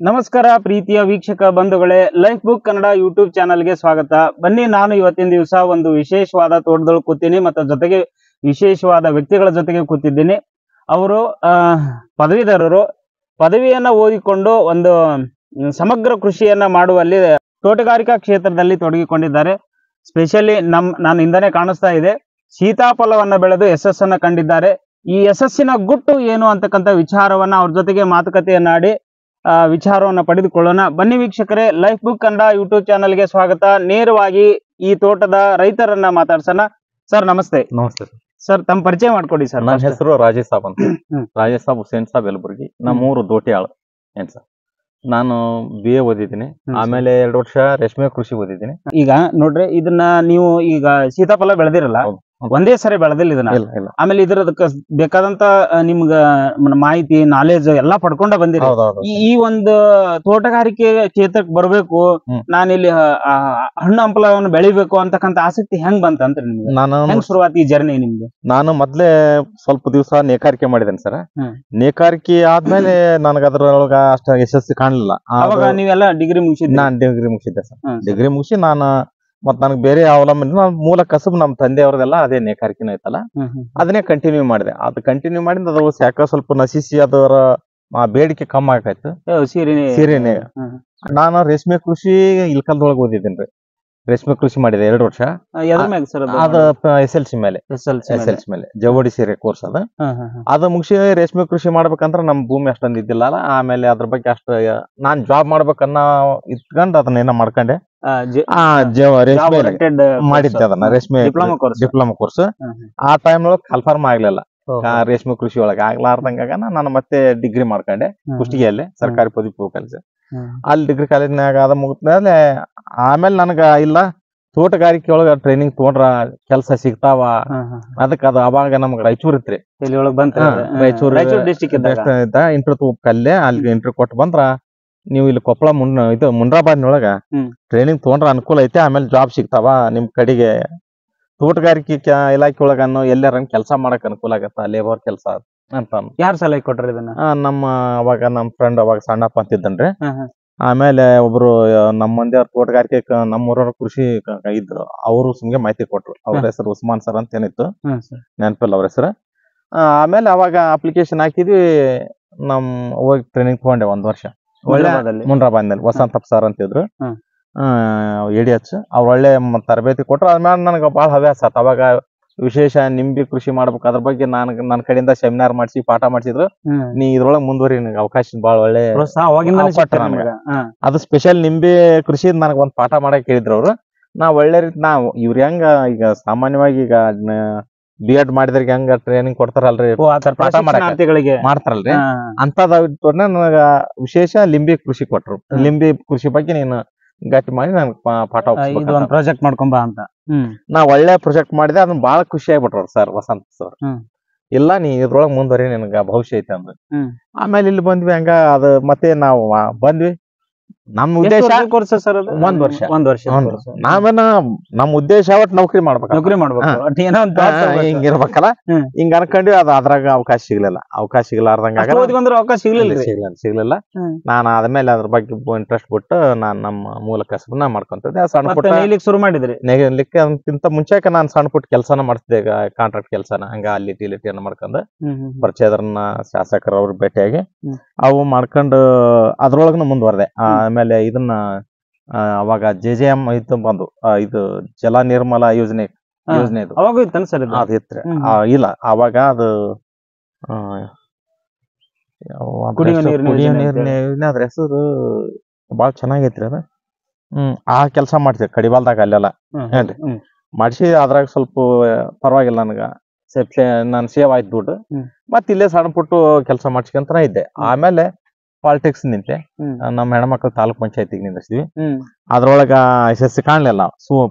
ನಮಸ್ಕಾರ ಪ್ರೀತಿಯ ವೀಕ್ಷಕ ಬಂಧುಗಳೇ, ಲೈಫ್ ಬುಕ್ ಕನ್ನಡ ಯೂಟ್ಯೂಬ್ ಚಾನಲ್ಗೆ ಸ್ವಾಗತ. ಬನ್ನಿ, ನಾನು ಇವತ್ತಿನ ದಿವಸ ಒಂದು ವಿಶೇಷವಾದ ತೋಟದಲ್ಲಿ ಕೂತೀನಿ ಮತ್ತು ಜೊತೆಗೆ ವಿಶೇಷವಾದ ವ್ಯಕ್ತಿಗಳ ಜೊತೆಗೆ ಕೂತಿದ್ದೀನಿ. ಅವರು ಪದವೀಧರರು, ಪದವಿಯನ್ನ ಓದಿಕೊಂಡು ಒಂದು ಸಮಗ್ರ ಕೃಷಿಯನ್ನ ಮಾಡುವಲ್ಲಿ ತೋಟಗಾರಿಕಾ ಕ್ಷೇತ್ರದಲ್ಲಿ ತೊಡಗಿಕೊಂಡಿದ್ದಾರೆ. ಸ್ಪೆಷಲಿ ನಾನು ಹಿಂದನೆ ಕಾಣಿಸ್ತಾ ಇದೆ, ಸೀತಾಫಲವನ್ನ ಬೆಳೆದು ಯಶಸ್ಸನ್ನ ಕಂಡಿದ್ದಾರೆ. ಈ ಯಶಸ್ಸಿನ ಗುಟ್ಟು ಏನು ಅಂತಕ್ಕಂಥ ವಿಚಾರವನ್ನ ಅವ್ರ ಜೊತೆಗೆ ಮಾತುಕತೆಯನ್ನಾಡಿ ವಿಚಾರವನ್ನ ಪಡೆದುಕೊಳ್ಳೋಣ. ಬನ್ನಿ ವೀಕ್ಷಕರೇ, ಲೈಫ್ ಬುಕ್ ಕನ್ನಡ ಯೂಟ್ಯೂಬ್ ಚಾನಲ್ಗೆ ಸ್ವಾಗತ. ನೇರವಾಗಿ ಈ ತೋಟದ ರೈತರನ್ನ ಮಾತಾಡ್ಸೋಣ. ಸರ್ ನಮಸ್ತೆ. ನಮಸ್ತೆ ಸರ್, ತಮ್ಮ ಪರಿಚಯ ಮಾಡ್ಕೊಡಿ ಸರ್. ನನ್ನ ಹೆಸರು ರಾಜೇಶ್ ಸಾಬ್ ಅಂತ. ರಾಜೇಶ್ ಸಾಬ್ ಹುಸೇನ್ ಸಾಬ್ ಯಲಬುರ್ಗಿ. ನಮ್ಮೂರು ದೋಟಿಯಾಳು ಏನ್ ಸರ್. ನಾನು BA ಓದಿದ್ದೀನಿ. ಆಮೇಲೆ 2 ವರ್ಷ ರೇಷ್ಮೆ ಕೃಷಿ ಓದಿದ್ದೀನಿ. ಈಗ ನೋಡ್ರಿ, ಇದನ್ನ ನೀವು ಈಗ ಸೀತಾಫಲ ಬೆಳೆದಿರಲ್ಲ, ಒಂದೇ ಸರಿ ಬೆಳೆದಿಲ್ಲ ಇದನ್ನ. ಆಮೇಲೆ ಇದ್ರದಕ್ಕ ಬೇಕಾದಂತ ನಿಮ್ಗ ಮಾಹಿತಿ, ನಾಲೆಜ್ ಎಲ್ಲಾ ಪಡ್ಕೊಂಡ ಬಂದಿರಿ. ಈ ಒಂದು ತೋಟಗಾರಿಕೆ ಕ್ಷೇತ್ರಕ್ಕೆ ಬರ್ಬೇಕು, ನಾನಿಲ್ಲಿ ಹಣ್ಣು ಹಂಪಲವನ್ನು ಬೆಳಿಬೇಕು ಅಂತಕ್ಕಂತ ಆಸಕ್ತಿ ಹೆಂಗ್ ಬಂತಂತ್ರಿ ನಿಮ್ಗೆ? ಹೆಂಗ್ ಶುರುವಾತಿ ಈ ಜರ್ನಿ ನಿಮ್ದು? ನಾನು ಮೊದ್ಲೇ ಸ್ವಲ್ಪ ದಿವಸ ನೇಕಾರಿಕೆ ಮಾಡಿದ್ದೇನೆ ಸರ್. ನೇಕಾರಿಕೆ ಆದ್ಮೇಲೆ ನನಗ ಅದ್ರೊಳಗ ಅಷ್ಟ ಯಶಸ್ಸು ಕಾಣಲಿಲ್ಲ. ಅವಾಗ ನೀವೆಲ್ಲ ಡಿಗ್ರಿ ಮುಗಿಸಿದ್ರಿ? ನಾನ್ ಡಿಗ್ರಿ ಮುಗಿಸಿದ್ದೆ ಸರ್. ಡಿಗ್ರಿ ಮುಗಿಸಿ ನಾನು ಮತ್ ನನಗೆ ಬೇರೆ ಅವಲಂಬನೆ, ಮೂಲ ಕಸಬ್ ನಮ್ ತಂದೆಯವ್ರದೆಲ್ಲ ಅದೇ ನೇಕಾರಿಕೆನ ಐತಲ್ಲ, ಅದನ್ನೇ ಕಂಟಿನ್ಯೂ ಮಾಡಿದೆ. ಅದು ಕಂಟಿನ್ಯೂ ಮಾಡಿದ ಅದು ಯಾಕ ಸ್ವಲ್ಪ ನಶಿಸಿ ಅದರ ಬೇಡಿಕೆ ಕಮ್ಮಿ ಆಗಾಯ್ತು ಸೀರೆನೆ. ನಾನು ರೇಷ್ಮೆ ಕೃಷಿ ಇಲ್ಕಲ್ದೊಳಗೆ ಓದಿದ್ದೀನಿ ರೀ. ರೇಷ್ಮೆ ಕೃಷಿ ಮಾಡಿದೆ 2 ವರ್ಷ. ಅದು SLC ಮೇಲೆ ಜವಡಿ ಸೀರೆ ಕೋರ್ಸ್ ಅದು ಮುಗಿಸಿ ರೇಷ್ಮೆ ಕೃಷಿ ಮಾಡ್ಬೇಕಂದ್ರ ನಮ್ ಭೂಮಿ ಅಷ್ಟೊಂದು ಇದ್ದಿಲ್ಲ. ಆಮೇಲೆ ಅದ್ರ ಬಗ್ಗೆ ಅಷ್ಟು ನಾನ್ ಜಾಬ್ ಮಾಡ್ಬೇಕನ್ನ ಇಟ್ಕೊಂಡ್ ಅದನ್ನ ಮಾಡ್ಕೊಂಡೆ. ಮಾಡಿದ್ದೆ ಅದನ್ನ ರೇಷ್ಮೆ ಡಿಪ್ಲೊಮಾ ಕೋರ್ಸ್. ಆ ಟೈಮ್ ಒಳಗೆ ಕನ್ಫರ್ಮ್ ಆಗ್ಲಿಲ್ಲ ರೇಷ್ಮೆ ಕೃಷಿ ಒಳಗೆ ಆಗ್ಲಾರ್ದಂಗ ನಾನು ಮತ್ತೆ ಡಿಗ್ರಿ ಮಾಡ್ಕೊಂಡೆ ಕುಷ್ಟಗಿಯಲ್ಲಿ ಸರ್ಕಾರಿ ಪದವಿ ಪೂರ್ವ ಕಾಲೇಜ್. ಅಲ್ಲಿ ಡಿಗ್ರಿ ಕಾಲೇಜ್ನಾಗ ಅದ ಮುಗಿದ್ಮೇಲೆ ಆಮೇಲೆ ನನಗ ಇಲ್ಲ ತೋಟಗಾರಿಕೆ ಒಳಗ ಟ್ರೈನಿಂಗ್ ತಗೊಂಡ್ರ ಕೆಲ್ಸ ಸಿಗ್ತಾವ. ಅದಕ್ಕ ಅದು ಅವಾಗ ನಮ್ಗ ರಾಯಚೂರ್ ಇತ್ರಿ, ರಾಯಚೂರ್ ಡಿಸ್ಟಿಕ್ ಇಂಟರ್ವ್ಯೂ ಕಲ್ಲೆ. ಅಲ್ಲಿ ಇಂಟರ್ವ್ಯೂ ಕೊಟ್ಟು ಬಂದ್ರ ನೀವು ಇಲ್ಲಿ ಕೊಪ್ಪಳ ಮುಂಡ್ರಾಬಾದ್ನೊಳಗ ಟ್ರೈನಿಂಗ್ ತಗೊಂಡ್ರ ಅನುಕೂಲ ಐತೆ, ಆಮೇಲೆ ಜಾಬ್ ಸಿಗ್ತಾವ ನಿಮ್ ಕಡೆಗೆ. ತೋಟಗಾರಿಕೆ ಇಲಾಖೆ ಒಳಗ ಎಲ್ಲಾರ ಕೆಲಸ ಮಾಡಕ್ ಅನುಕೂಲ ಆಗತ್ತ, ಲೇಬರ್ ಕೆಲಸ ಅಂತ. ಯಾರು ಸಲಹೆ ಕೊಟ್ರಿ ಇದನ್ನ? ಅವಾಗ ನಮ್ ಫ್ರೆಂಡ್ ಅವಾಗ ಸಣ್ಣಪ್ಪ ಅಂತಿದ್ದನ್ರಿ. ಆಮೇಲೆ ಒಬ್ರು ನಮ್ಮ ಮಂದಿ ತೋಟಗಾರಿಕೆ ನಮ್ಮೂರ ಕೃಷಿ ಇದ್ರು, ಅವರು ಸುಮ್ಗೆ ಮಾಹಿತಿ ಕೊಟ್ರು. ಅವ್ರ ಹೆಸರು ಉಸ್ಮಾನ್ ಸರ್ ಅಂತ ಏನಿತ್ತು, ನೆನಪಿಲ್ಲ ಅವ್ರ ಹೆಸರು. ಆಮೇಲೆ ಅವಾಗ ಅಪ್ಲಿಕೇಶನ್ ಹಾಕಿದ್ವಿ. ಹೋಗಿ ಟ್ರೈನಿಂಗ್ ತಗೊಂಡೆ 1 ವರ್ಷ ಒಳ್ಳೆ ಮುಂಡ್ರಾಬಾದ್ನಲ್ಲಿ. ವಸಂತಪ್ಪ ಸರ್ ಅಂತಿದ್ರು, ADH. ಅವ್ರು ಒಳ್ಳೆ ತರಬೇತಿ ಕೊಟ್ರು. ಅದ್ಮೇಲೆ ನನಗೆ ಬಹಳ ಹವ್ಯಾಸ ಆತ. ಅವಾಗ ವಿಶೇಷ ನಿಂಬೆ ಕೃಷಿ ಮಾಡ್ಬೇಕು, ಅದ್ರ ಬಗ್ಗೆ ನನ್ನ ಕಡೆಯಿಂದ ಸೆಮಿನಾರ್ ಮಾಡಿಸಿ ಪಾಠ ಮಾಡಿಸಿದ್ರು. ನೀ ಇದ್ರೊಳಗೆ ಮುಂದುವರಿ, ನನಗೆ ಅವಕಾಶ ಬಹಳ ಒಳ್ಳೆ ಅದು ಸ್ಪೆಷಲ್ ನಿಂಬೆ ಕೃಷಿ ನನಗೆ ಒಂದ್ ಪಾಠ ಮಾಡಕ್ ಹೇಳಿದ್ರು ಅವ್ರು. ನಾ ಒಳ್ಳೆ ರೀತಿ ಇವ್ರ ಹೆಂಗ ಈಗ ಸಾಮಾನ್ಯವಾಗಿ ಈಗ B.Ed ಮಾಡಿದ್ರಿಗೆ ಹೆಂಗ ಟ್ರೈನಿಂಗ್ ಕೊಡ್ತಾರಲ್ರಿ, ಪಾಠ ಮಾಡ್ತಾರಲ್ರಿ, ಅಂತದ ನನಗ ವಿಶೇಷ ಲಿಂಬೆ ಕೃಷಿ ಕೊಟ್ರು. ಲಿಂಬೆ ಕೃಷಿ ಬಗ್ಗೆ ನೀನು ಗಟ್ಟಿ ಮಾಡಿ ನನ್ ಪಾಠ ಪ್ರಾಜೆಕ್ಟ್ ಮಾಡ್ಕೊಂಬ ಅಂತ. ನಾ ಒಳ್ಳೆ ಪ್ರಾಜೆಕ್ಟ್ ಮಾಡಿದೆ. ಅದನ್ನ ಬಹಳ ಖುಷಿ ಆಗ್ಬಿಟ್ರು ಸರ್ ವಸಂತ ಸರ್. ಇಲ್ಲ ನೀ ಇದ್ರೊಳಗ್ ಮುಂದುವರಿ, ನಿನಗ ಭವಿಷ್ಯ ಐತೆ ಅಂದ್ರು. ಆಮೇಲೆ ಇಲ್ಲಿ ಬಂದ್ವಿ. ಹಂಗ ಅದು ಮತ್ತೆ ನಾವು ಬಂದ್ವಿ. ನಮ್ಮ ಉದ್ದೇಶ 1 ವರ್ಷ. ನಾವೇನ ನಮ್ಮ ಉದ್ದೇಶ ಒಟ್ಟು ನೌಕರಿ ಮಾಡ್ಬೇಕು ಹಿಂಗಿರ್ಬೇಕಲ್ಲ, ಹಿಂಗ ಅನ್ಕೊಂಡ್ವಿ. ಅದು ಅದ್ರಾಗ ಅವಕಾಶ ಸಿಗ್ಲಿಲ್ಲ ಸಿಗ್ಲಿಲ್ಲ. ನಾನು ಆದ್ಮೇಲೆ ಅದ್ರ ಬಗ್ಗೆ ಇಂಟ್ರೆಸ್ಟ್ ಬಿಟ್ಟು ನಾನ್ ನಮ್ಮ ಮೂಲ ಕಸಬನ್ನ ಮಾಡ್ಕೊಂತಿದ್ದೆ. ಸಣ್ಣ ಪುಟ್ಟ ಶುರು ಮಾಡಿದ್ರಿ ನೇಗ್ಲಿಕ್ಕೆ ಅಂತಿಂತ ಮುಂಚೆಕ ನಾನ್ ಸಣ್ಣ ಪುಟ್ಟ ಕೆಲಸನ ಮಾಡ್ತಿದ್ದೆ, ಕಾಂಟ್ರಾಕ್ಟ್ ಕೆಲಸನ. ಹಂಗ ಅಲ್ಲಿ ಟಿಲಿಟಿಯನ್ನ ಮಾಡ್ಕೊಂಡು ಪರಿಚಯದ್ರನ್ನ ಶಾಸಕರ ಅವ್ರ ಭೇಟಿಯಾಗಿ ಅವು ಮಾಡ್ಕೊಂಡು ಅದ್ರೊಳಗನು ಮುಂದುವರೆದೆ. ಆಮೇಲೆ ಇದನ್ನ ಅವಾಗ JJM ಇದು ಬಂದು, ಇದು ಜಲ ನಿರ್ಮಲ ಯೋಜನೆ ಅವಾಗ ಅದು ಇತ್ರಿ. ಇಲ್ಲ ಅವಾಗ ಅದು ಕುಡಿಯೋ ನೀರಿನ ಅದ್ರ ಹೆಸರು ಬಾಳ ಚೆನ್ನಾಗೈತ್ರಿ ಅದು. ಆ ಕೆಲಸ ಮಾಡ್ತೀವಿ ಕಡಿವಾಲ್ದಾಗ ಅಲ್ಲೆಲ್ಲ ಏನ್ರಿ ಮಾಡಿಸಿ. ಅದ್ರಾಗ ಸ್ವಲ್ಪ ಪರವಾಗಿಲ್ಲ, ನನಗ ನಾನು ಸೇವ್ ಆಯ್ತು ದುಡ್ಡು. ಮತ್ ಇಲ್ಲೇ ಸಣ್ಣ ಪುಟ್ಟು ಕೆಲಸ ಮಾಡ್ಸ್ಕೊಂತ ಇದ್ದೆ. ಆಮೇಲೆ ಪಾಲಿಟಿಕ್ಸ್ ನಿಂತೆ. ನಮ್ಮ ಹೆಣ್ಮಕ್ಳು ತಾಲೂಕ್ ಪಂಚಾಯತಿಗೆ ನಿಂದಿಸ್ತೀವಿ. ಅದ್ರೊಳಗ ಯಶಸ್ಸು ಕಾಣ್ಲಿಲ್ಲ,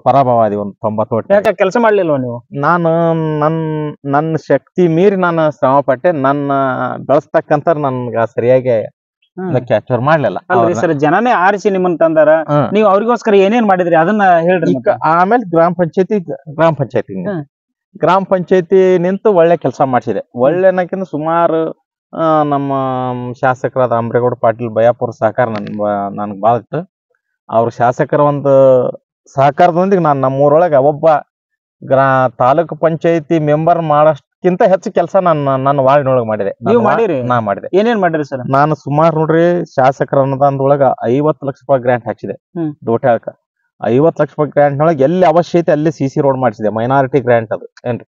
ಪರಾಭವಾದಿ. 90 ಕೆಲಸ ಮಾಡ್ಲಿಲ್ವ ನೀವು? ನಾನು ನನ್ನ ಶಕ್ತಿ ಮೀರಿ ನಾನು ಶ್ರಮ ಪಟ್ಟೆ. ನನ್ನ ಬೆಳೆಸ್ತಕ್ಕಂತ ನನ್ಗ ಸರಿಯಾಗಿ ಕ್ಯಾಪ್ಚರ್ ಮಾಡ್ಲಿಲ್ಲ. ಜನನೇ ಆರಿಸಿ ನಿಮ್ಮನ್ನ ತಂದಾರ, ನೀವು ಅವ್ರಿಗೋಸ್ಕರ ಏನೇನ್ ಮಾಡಿದ್ರಿ ಅದನ್ನ ಹೇಳ್ರಿ. ಆಮೇಲೆ ಗ್ರಾಮ ಪಂಚಾಯತಿ ನಿಂತು ಒಳ್ಳೆ ಕೆಲಸ ಮಾಡ್ಸಿದೆ. ಒಳ್ಳೆನಕ್ಕಿಂತ ಸುಮಾರು ನಮ್ಮ ಶಾಸಕರಾದ ಅಂಬ್ರೇಗೌಡ ಪಾಟೀಲ್ ಬಯಾಪುರ ಸಹಕಾರ ನನ್ಗೆ ಭಾಳ ಇತ್ತು. ಅವ್ರ ಶಾಸಕರ ಒಂದು ಸಹಕಾರದೊಂದಿಗೆ ನಾನು ನಮ್ಮೂರೊಳಗೆ ಒಬ್ಬ ತಾಲೂಕು ಪಂಚಾಯತಿ ಮೆಂಬರ್ ಮಾಡಷ್ಟಕ್ಕಿಂತ ಹೆಚ್ಚು ಕೆಲಸ ನನ್ನ ವಾರ್ಡ್ನೊಳಗೆ ಮಾಡಿದೆ. ನೀವು ಮಾಡಿರಿ? ನಾ ಮಾಡಿದೆ. ಏನೇನ್ ಮಾಡಿರಿ ಸರ್? ನಾನು ಸುಮಾರು ನೋಡ್ರಿ ಶಾಸಕರ ಅನುದಾನದೊಳಗ 50 ಲಕ್ಷ ರೂಪಾಯಿ ಗ್ರಾಂಟ್ ಹಾಕ್ಸಿದೆ. ದೋಟ್ಯಾಳಕ 50 ಲಕ್ಷ ರೂಪಾಯಿ ಗ್ರಾಂಟ್ ನೊಳಗೆ ಎಲ್ಲಿ ಅವಶ್ಯಕತೆ ಅಲ್ಲಿ CC ರೋಡ್ ಮಾಡಿಸಿದೆ. ಮೈನಾರಿಟಿ ಗ್ರಾಂಟ್ ಅದು ಏನ್ರಿ,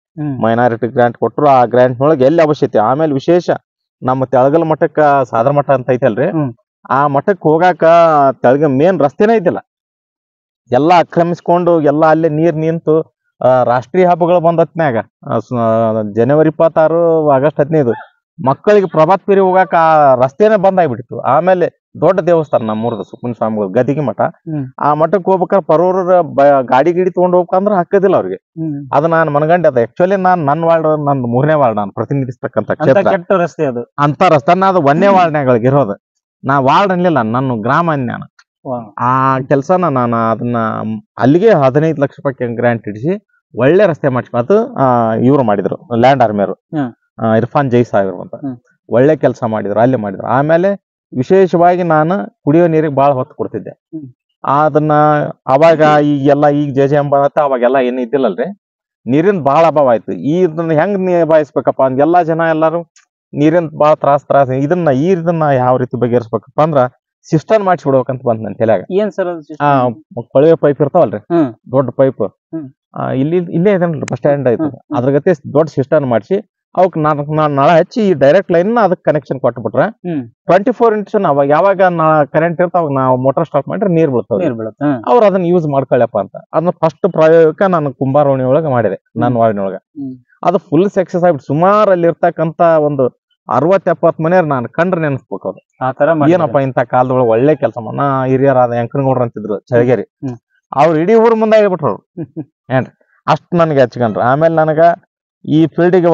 ಮೈನಾರಿಟಿ ಗ್ರಾಂಟ್ ಕೊಟ್ಟರು. ಆ ಗ್ರಾಂಟ್ ನೊಳಗೆ ಎಲ್ಲಿ ಅವಶ್ಯಕತೆ. ಆಮೇಲೆ ವಿಶೇಷ ನಮ್ಮ ತೆಳಗಲ್ ಮಠಕ್ಕ ಸಾದರ ಮಠ ಅಂತ ಐತಲ್ರಿ, ಆ ಮಠಕ್ಕೆ ಹೋಗಾಕ ತೆಳಗ ಮೇನ್ ರಸ್ತೆನೇ ಐತಿಲ್ಲ. ಎಲ್ಲಾ ಆಕ್ರಮಿಸ್ಕೊಂಡು ಎಲ್ಲಾ ಅಲ್ಲೇ ನೀರ್ ನಿಂತು ರಾಷ್ಟ್ರೀಯ ಹಬ್ಬಗಳು ಬಂದತ್ನ್ಯಾಗ ಜನವರಿ 26 ಆಗಸ್ಟ್ 15 ಮಕ್ಕಳಿಗೆ ಪ್ರಭಾತ್ ಪೇರಿ ಹೋಗಾಕ ರಸ್ತೆನೇ ಬಂದ್ ಆಗ್ಬಿಟ್ಟಿತ್ತು. ಆಮೇಲೆ ದೊಡ್ಡ ದೇವಸ್ಥಾನ ನಮ್ಮೂರದ ಸುಪ್ಪನ ಸ್ವಾಮಿಗಳು ಗದಿಗೆ ಮಠ. ಆ ಮಠಕ್ಕೆ ಹೋಗ್ಬೇಕಾದ್ರೆ ಪರೋರ ಗಾಡಿ ತಗೊಂಡ್ ಹೋಗ್ಬೇಕಂದ್ರ ಹಾಕೋದಿಲ್ಲ ಅವ್ರಿಗೆ. ಅದು ನಾನು ಮನಗಂಡೆ. ಅದ ಆಕ್ಚುಲಿ ನನ್ನ ವಾರ್ಡ್, ನಂದು 3ನೇ ವಾರ್ಡ್, ನಾನು ಪ್ರತಿನಿಧಿಸ್ತಕ್ಕಂಥ ಕ್ಷೇತ್ರ ರಸ್ತೆ ಅದು. ಅಂತ ರಸ್ತೆ ಅದು 1ನೇ ವಾರ್ಡ್ನಾಗಳಿಗೆ ಇರೋದು. ನಾ ವಾರ್ಡ್ ಅನ್ಲಿಲ್ಲ, ನನ್ನ ಗ್ರಾಮ ಅನ್ಯಾನ. ಆ ಕೆಲ್ಸನ ನಾನು ಅದನ್ನ ಅಲ್ಲಿಗೆ 15 ಲಕ್ಷ ರೂಪಾಯಿ ಗ್ರಾಂಟ್ ಇಡಿಸಿ ಒಳ್ಳೆ ರಸ್ತೆ ಮಾಡಿಸ್ಕೊ. ಅದು ಇವ್ರು ಮಾಡಿದ್ರು, ಲ್ಯಾಂಡ್ ಆರ್ಮಿಯವರು, ಇರ್ಫಾನ್ ಜೈ ಸಾಹೇಬ್ ಅಂತ ಒಳ್ಳೆ ಕೆಲಸ ಮಾಡಿದ್ರು, ಅಲ್ಲಿ ಮಾಡಿದ್ರು. ಆಮೇಲೆ ವಿಶೇಷವಾಗಿ ನಾನು ಕುಡಿಯೋ ನೀರಿಗೆ ಬಹಳ ಹೊತ್ತು ಕೊಡ್ತಿದ್ದೆ. ಅದನ್ನ ಅವಾಗ ಈಗೆಲ್ಲ ಈಗ JJM ಅವಾಗೆಲ್ಲ ಏನು ಇದ್ದಿಲ್ಲಲ್ರಿ, ನೀರಿನ ಬಹಳ ಅಭಾವ ಆಯ್ತು. ಇದನ್ನ ಹೆಂಗ್ ನಿಭಾಯಿಸ್ಬೇಕಪ್ಪ ಅಂದ್ ಎಲ್ಲಾ ಜನ ಎಲ್ಲಾರು ನೀರಿನ ಬಹಳ ತ್ರಾಸ ಇದನ್ನ ಯಾವ ರೀತಿ ಬಗೆಹರಿಸ್ಬೇಕಪ್ಪ ಅಂದ್ರ ಸಿಸ್ಟಮ್ ಮಾಡಿಸಿ ಬಿಡ್ಬೇಕಂತ ಬಂತ ನನ್ ತಲೆಯಾಗ. ಏನ್ ಸರ್? ಕೊಳವೆ ಪೈಪ್ ಇರ್ತಾವಲ್ರಿ, ದೊಡ್ಡ ಪೈಪ್, ಇಲ್ಲೇ ಇದನ್ರಿ ಬಸ್ ಸ್ಟ್ಯಾಂಡ್ ಐತಿ, ಅದ್ರ ಗತಿ ದೊಡ್ಡ ಸಿಸ್ಟಮ್ ಮಾಡಿಸಿ ಅವಕ್ ನಾನು ನಳ ಹಚ್ಚಿ ಡೈರೆಕ್ಟ್ ಲೈನ್ ಅದಕ್ಕೆ ಕನೆಕ್ಷನ್ ಕೊಟ್ಬಿಟ್ರೆ 24x7 ಅವಾಗ ಯಾವಾಗ ಕರೆಂಟ್ ಇರ್ತಾವ ನಾವು ಮೋಟರ್ ಸ್ಟಾರ್ಟ್ ಮಾಡ್ರೆ ನೀರ್ ಬೀಳ್ತಾವ. ಅವ್ರು ಅದನ್ನ ಯೂಸ್ ಮಾಡ್ಕೊಳ್ಳಪ್ಪ ಅಂತ ಅದನ್ನ ಫಸ್ಟ್ ಪ್ರಾಯೋಗಿಕ ನಾನು ಕುಂಬಾರೋಣಿ ಒಳಗೆ ಮಾಡಿದೆ, ನನ್ನ ವಾರ್ಡಿನೊಳಗ. ಅದು ಫುಲ್ ಸಕ್ಸಸ್ ಆಗ್ಬಿಟ್ಟು ಸುಮಾರು ಅಲ್ಲಿ ಇರ್ತಕ್ಕಂತ ಒಂದು 60-70 ಮನೆಯವ್ರು ನಾನು ಕಂಡ್ರೆ ನೆನಸ್ಬೇಕು. ಅದು ಏನಪ್ಪಾ ಇಂಥ ಕಾಲದೊಳಗೆ ಒಳ್ಳೆ ಕೆಲಸ ನಾ ಹಿರಿಯರಾದ ಯಂಕನಗೌಡ್ರು ಅಂತಿದ್ರು ಚಳಗೇರಿ, ಅವ್ರು ಇಡೀ ಊರ್ ಮುಂದೆ ಆಗಿಬಿಟ್ರು ಏನ್ರಿ. ಅಷ್ಟ್ ನನ್ಗೆ ಹಚ್ಕೊಂಡ್ರು. ಆಮೇಲೆ ನನಗ ಈ ಫೀಲ್ಡಿಗೆ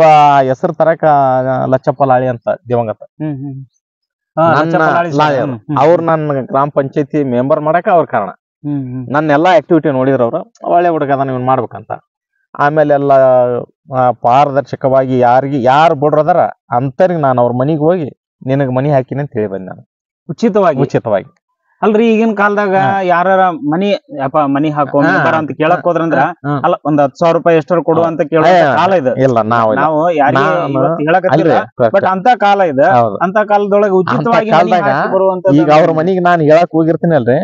ಹೆಸರು ತರಕ ಲಚ್ಚಪ್ಪ ಲಾಳಿ ಅಂತ ದಿವಂಗತ ಅವ್ರು ನನ್ನ ಗ್ರಾಮ ಪಂಚಾಯತಿ ಮೆಂಬರ್ ಮಾಡಕ ಅವ್ರ ಕಾರಣ. ನನ್ನ ಎಲ್ಲಾ ಆಕ್ಟಿವಿಟಿ ನೋಡಿದ್ರು ಅವ್ರು, ಒಳ್ಳೆ ಹುಡುಗ ಅದನ್ನ ಇವ್ನು ಮಾಡ್ಬೇಕಂತ. ಆಮೇಲೆ ಎಲ್ಲ ಪಾರದರ್ಶಕವಾಗಿ ಯಾರು ಬಿಡ್ರದಾರ ಅಂತರಿಗೆ ನಾನು ಅವ್ರ ಮನಿಗೆ ಹೋಗಿ ನಿನಗ್ ಮನಿ ಹಾಕಿನಿ ಅಂತ ಹೇಳಿ ಬಂದೆ ನಾನು, ಉಚಿತವಾಗಿ. ಅಲ್ರಿ ಈಗಿನ ಕಾಲದಾಗ ಯಾರ ಮನಿ ಹಾಕೋ ಅಂತ ಕೇಳಕ್ ಹೋದ್ರಂದ್ರ ಅಲ್ಲ ಒಂದ್ 10,000 ರೂಪಾಯಿ ಎಷ್ಟರ ಕೊಡು ಅಂತ ಕೇಳೋ ಕಾಲ ಇದೆ. ಇಲ್ಲ ನಾವು ಹೇಳಕತ್ತಿಲ್ಲ, ಬಟ್ ಅಂತ ಕಾಲ ಇದೆ. ಅಂತ ಕಾಲದೊಳಗೆ ಉಚಿತವಾಗಿ ಈಗ ಅವ್ರ ಮನಿಗೆ ನಾನು ಹೇಳಕ್ ಹೋಗಿರ್ತೀನಿ ಅಲ್ರಿ,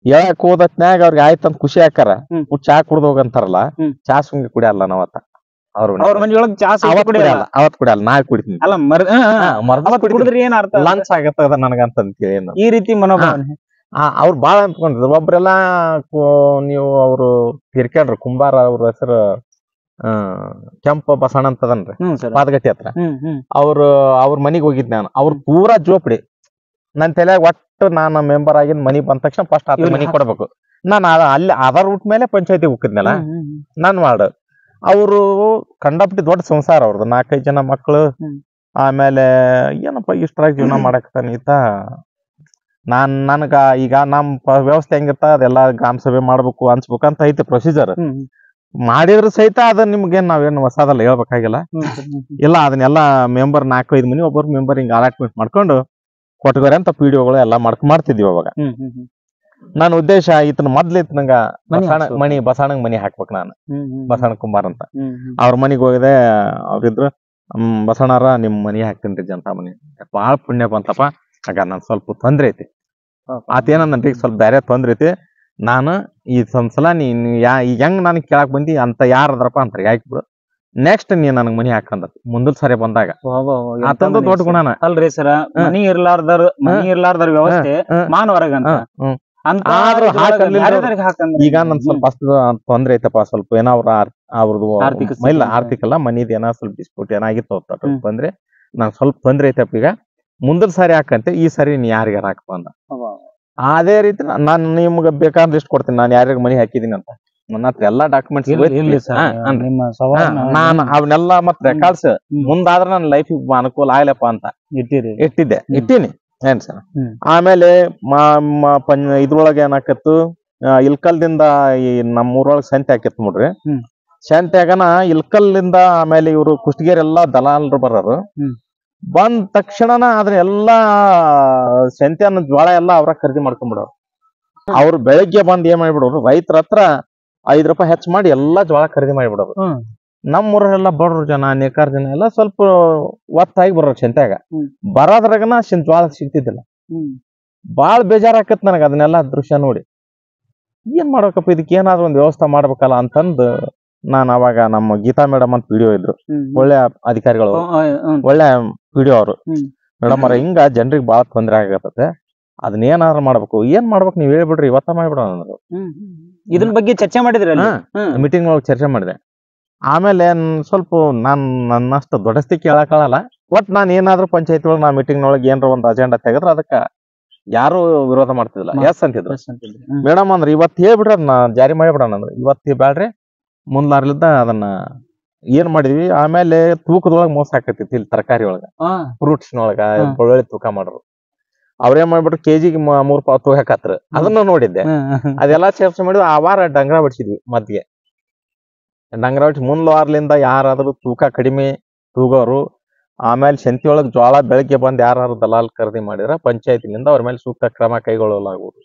ಹೇಳಕ್ ಹೋದತ್ನ್ಯಾಗ ಅವ್ರಿಗೆ ಆಯ್ತಂತ ಖುಷಿ ಹಾಕಾರ ಚಾ ಕುಡ್ದು ಹೋಗಂತಾರಲ್ಲ, ಚಾ ಸುಮ್ಗೆ ಕುಡಿಯಲ್ಲ ನಾವತ್ತ. ಅವ್ರ ಮನಿಯೊಳಗೆ ಚಾ ಅವತ್ ಕುಡಿಯಲ್ಲ, ನಾ ಕುಡಿತೀನಿ. ಲಂಚ್ ಆಗತ್ತದ ನನಗಂತಂತ ಈ ರೀತಿ ಮನೋಭಾವನೆ ಅವ್ರು ಬಾಳ ಅಂದ್ಕೊಂಡಿದ್ರು. ಒಬ್ರೆಲ್ಲಾ ನೀವು ಅವ್ರು ಹಿರ್ಕ್ಯಾಡ್ರು ಕುಂಬಾರ, ಅವ್ರ ಹೆಸರು ಕೆಂಪ ಬಸಣ್ಣ ಅಂತದನ್ರಿ, ಪಾದಗಟ್ಟಿ ಹತ್ರ. ಅವ್ರ ಮನಿಗ್ ಹೋಗಿದ್ ನಾನು. ಅವ್ರ ಪೂರಾ ಜೋಪಡಿ ನನ್ ತಲೆಯಾಗ ಒಟ್ಟು ನಾನು ಮೆಂಬರ್ ಆಗಿದ್ ಮನಿ ಬಂದ ತಕ್ಷಣ ಫಸ್ಟ್ ಅದ್ರ ಮನಿ ಕೊಡ್ಬೇಕು. ನಾನು ಅಲ್ಲಿ ಅದರ ರೂಟ್ ಮೇಲೆ ಪಂಚಾಯತಿ ಹೋಗಿದ್ನಲ್ಲ ನನ್ ವಾರ್ಡ್. ಅವರು ಕಂಡಪಟ್ಟಿ ದೊಡ್ಡ ಸಂಸಾರ ಅವ್ರದ್ದು, 4-5 ಜನ ಮಕ್ಕಳು. ಆಮೇಲೆ ಏನಪ್ಪಾ ಇಷ್ಟರಾಗಿ ಜೀವನ ಮಾಡಕತ್ತಾನ ಈತ. ನನಗ ಈಗ ನಮ್ ವ್ಯವಸ್ಥೆ ಹೆಂಗಿರ್ತ ಅದೆಲ್ಲಾ ಗ್ರಾಮ ಸಭೆ ಮಾಡ್ಬೇಕು ಅನ್ಸ್ಬೇಕು ಅಂತ ಐತಿ ಪ್ರೊಸೀಜರ್. ಮಾಡಿದ್ರು ಸಹಿತ ಅದ ನಿಮ್ಗೆ ನಾವೇನು ಹೊಸದಲ್ಲ ಹೇಳ್ಬೇಕಾಗಿಲ್ಲ. ಇಲ್ಲ ಅದನ್ನೆಲ್ಲಾ ಮೆಂಬರ್ 4-5 ಮನಿ ಒಬ್ಬರು ಮೆಂಬರ್ ಹಿಂಗ ಅಲಾಟ್ಮೆಂಟ್ ಮಾಡ್ಕೊಂಡು ಕೊಟ್ಕೋರಿ ಅಂತ PDOಗಳು ಎಲ್ಲಾ ಮಾಡ್ತಿದ್ವಿ ಅವಾಗ. ನನ್ನ ಉದ್ದೇಶ ಈತನ ಮೊದ್ಲಿತ್ ನಂಗ ಬಸಣ್ಣಂಗ್ ಮನಿ ಹಾಕ್ಬೇಕು ನಾನು, ಬಸಣ್ಣ ಕುಂಬಾರ್ ಅಂತ. ಅವ್ರ ಮನಿಗ್ ಹೋಗಿದೆ. ಅವ್ರಿದ್ರು ಬಸಣ್ಣಾರ ನಿಮ್ ಮನಿ ಹಾಕ್ತೀನಿ ಜಂತ ಮನಿ, ಬಾಳ ಪುಣ್ಯ ಬಂತಪ್ಪ. ಆಗ ನನ್ ಸ್ವಲ್ಪ ತೊಂದ್ರೆ ಐತಿ ಆತೇನಂದ್ರಿ, ಸ್ವಲ್ಪ ಬೇರೆ ತೊಂದ್ರೆ ಐತಿ. ನಾನು ಈ ಒಂದ್ಸಲ ಈಗ ಹೆಂಗ್ ನನ್ ಕೇಳಕ್ ಬಂದಿ ಅಂತ ಯಾರದ್ರಪ್ಪ ಅಂತಾರೆ ಹಾಕ್ಬಿಡು, ನೆಕ್ಸ್ಟ್ ನೀ ನನಗ್ ಮನಿ ಹಾಕಂದ ಮುಂದಲ್ ಸರಿ ಬಂದಾಗ. ಆತಂದು ದೊಡ್ಡ ಗುಣನ ಅಲ್ರಿ ಸರ. ಮನಿ ಇರ್ಲಾರ್ದರ ವ್ಯವಸ್ಥೆ ಮಾನವರಗ ಈಗ ನನ್ ಸ್ವಲ್ಪ ಅಷ್ಟು ತೊಂದ್ರೆ ಐತಪ್ಪ, ಸ್ವಲ್ಪ ಏನೋ ಅವ್ರದ್ದು ಇಲ್ಲ ಆರ್ಥಿಕ ಅಲ್ಲ ಮನಿದ್ ಏನೋ ಸ್ವಲ್ಪ ಡಿಸ್ಪ್ಯೂಟ್ ಏನಾಗಿತ್ತು ಬಂದ್ರೆ ನಾನ್ ಸ್ವಲ್ಪ ತೊಂದ್ರೆ ಐತಪ್ಪ. ಈಗ ಮುಂದಲ್ ಸಾರಿ ಹಾಕಂತೆ, ಈ ಸರಿ ನೀ ಯಾರಿಗಾರ ಹಾಕಪ್ಪ ಅಂದ. ಅದೇ ರೀತಿ ನಾನು ನಿಮ್ಗೆ ಬೇಕಾದ್ರೆ ಇಷ್ಟು ಕೊಡ್ತೀನಿ, ನಾನು ಯಾರ್ಯಾಗ ಮನಿ ಹಾಕಿದೀನಿ ಅಂತ. ನನ್ನ ಹತ್ರ ಎಲ್ಲಾ ಡಾಕ್ಯುಮೆಂಟ್ಸ್ ನಾನು ಅವನ್ನೆಲ್ಲಾ ಮತ್ ರೆಕಾರ್ಡ್ಸ್ ಮುಂದಾದ್ರ ನನ್ನ ಲೈಫ್ ಅನುಕೂಲ ಆಗ್ಲಪ್ಪ ಅಂತ ಇಟ್ಟೀನಿ ಏನ್ ಸರ್. ಆಮೇಲೆ ಇದ್ರೊಳಗೆ ಏನಾಕತ್ತು, ಇಲ್ಕಲ್ದಿಂದ ಈ ನಮ್ಮೂರೊಳಗೆ ಸಂತೆ ಹಾಕಿತ್ತು ನೋಡ್ರಿ. ಸಂತೆ ಆಗನ ಇಲ್ಕಲ್ಲಿಂದ ಆಮೇಲೆ ಇವ್ರು ಕುಷ್ಟಗಿಯರೆಲ್ಲಾ ದಲಾಲರು ಬರೋರು. ಬಂದ ತಕ್ಷಣನ ಅದನ್ನೆಲ್ಲಾ ಸಂತ್ಯಾನ ಜ್ವಾಳ ಎಲ್ಲಾ ಅವ್ರ ಖರೀದಿ ಮಾಡ್ಕೊಂಡ್ಬಿಡೋರು. ಅವ್ರು ಬೆಳಗ್ಗೆ ಬಂದ್ ಏನ್ ಮಾಡ್ಬಿಡೋರು, ರೈತರ ಹತ್ರ 5 ರೂಪಾಯಿ ಹೆಚ್ಚು ಮಾಡಿ ಎಲ್ಲಾ ಜ್ವಾಳ ಖರೀದಿ ಮಾಡಿಬಿಡೋರು. ನಮ್ಮೂರೆಲ್ಲ ಬಡ್ರು ಜನ, ನೇಕಾರ ಜನ ಎಲ್ಲ ಸ್ವಲ್ಪ ಒತ್ತಾಗಿ ಬರೋರು ಸಂತ್ಯಾಗ. ಬರೋದ್ರಾಗನ ಜ್ವಾಳ ಸಿಗ್ತಿದ್ದಿಲ್ಲ. ಬಾಳ ಬೇಜಾರ್ ಆಕತ್ ನನಗ ಅದನ್ನೆಲ್ಲಾ ದೃಶ್ಯ ನೋಡಿ. ಏನ್ ಮಾಡ್ಬೇಕಪ್ಪ, ಇದಕ್ಕೆ ಏನಾದ್ರು ಒಂದ್ ವ್ಯವಸ್ಥೆ ಮಾಡ್ಬೇಕಲ್ಲ ಅಂತಂದು ನಾನ್ ಅವಾಗ ನಮ್ಮ ಗೀತಾ ಮೇಡಮ್ ಅಂತ ವಿಡಿಯೋ ಇದ್ರು, ಒಳ್ಳೆ ಅಧಿಕಾರಿಗಳು, ಒಳ್ಳೆ ವಿಡಿಯೋ ಅವರು. ಮೇಡಮ್ ಅವ್ರ ಹಿಂಗ ಜನರಿಗೆ ಬಾಳ ತೊಂದರೆ ಆಗತ್ತೆ, ಅದನ್ನೇನಾದ್ರು ಮಾಡ್ಬೇಕು, ಏನ್ ಮಾಡ್ಬೇಕು ನೀವ್ ಹೇಳ್ಬಿಡ್ರಿ, ಇವತ್ತ ಮಾಡ್ಬಿಡೋಣ ಅಂದ್ರು. ಇದ್ರ ಬಗ್ಗೆ ಚರ್ಚೆ ಮಾಡಿದ್ರಿ ಮೀಟಿಂಗ್ ಒಳಗೆ ಚರ್ಚೆ ಮಾಡಿದೆ. ಆಮೇಲೆ ಸ್ವಲ್ಪ ನಾನ್ ನನ್ನಷ್ಟು ದೊಡ್ಡಸ್ತಿಕೆ ಹೇಳಕ್ಕಾಗಲ್ಲ, ಒಟ್ ನಾನ್ ಏನಾದ್ರು ಪಂಚಾಯತಿ ಒಳಗೆ ನಾ ಮೀಟಿಂಗ್ ನೊಳಗೆ ಏನಾರ ಒಂದ್ ಅಜೆಂಡಾ ತೆಗೆದ್ರ ಅದಕ್ಕ ಯಾರು ವಿರೋಧ ಮಾಡ್ತಿದ್ದಿಲ್ಲ, ಎಸ್ ಅಂತಿದ್ರು. ಮೇಡಮ್ ಅಂದ್ರ ಇವತ್ತು ಹೇಳ್ಬಿಡ್ರಿ ಅದನ್ನ ಜಾರಿ ಮಾಡಿಬಿಡೋಣ ಅಂದ್ರು. ಇವತ್ತು ಬ್ಯಾಡ್ರಿ, ಮುಂದ್ಲಾರ್ಲಿದ್ದ ಅದನ್ನ ಏನ್ ಮಾಡಿದ್ವಿ. ಆಮೇಲೆ ತೂಕದೊಳಗ ಮೋಸ ಆಕೈತಿ ಇಲ್ಲಿ ತರಕಾರಿ ಒಳಗ, ಫ್ರೂಟ್ಸ್ ನೊಳಗ ಒಳ್ಳೊಳ್ಳೆ ತೂಕ ಮಾಡ್ರು. ಅವ್ರೇನ್ ಮಾಡ್ಬಿಟ್ರು, ಕೆಜಿಗೆ 3 ರೂಪಾಯಿ ತೂಕ ಹಾಕತ್ರ. ಅದನ್ನ ನೋಡಿದ್ದೆ. ಅದೆಲ್ಲಾ ಚರ್ಚೆ ಮಾಡಿದ್ವಿ. ಆ ವಾರ ಡಂಗ್ರ ಬಡಿಸಿದ್ವಿ ಮದ್ಗೆ. ಡಂಗ್ರ ಬಡಿಸಿ ಮುಂದ್ವಾರ್ಲಿಂದ ಯಾರಾದ್ರೂ ತೂಕ ಕಡಿಮೆ ತೂಗೋರು, ಆಮೇಲೆ ಸಂತಿ ಒಳಗ್ ಜ್ವಾಳ ಬೆಳಗ್ಗೆ ಬಂದ್ ಯಾರು ದಲಾಲ್ ಖರೀದಿ ಮಾಡಿದ್ರ ಪಂಚಾಯತಿನಿಂದ ಅವ್ರ ಮೇಲೆ ಸೂಕ್ತ ಕ್ರಮ ಕೈಗೊಳ್ಳಲಾಗುವುದು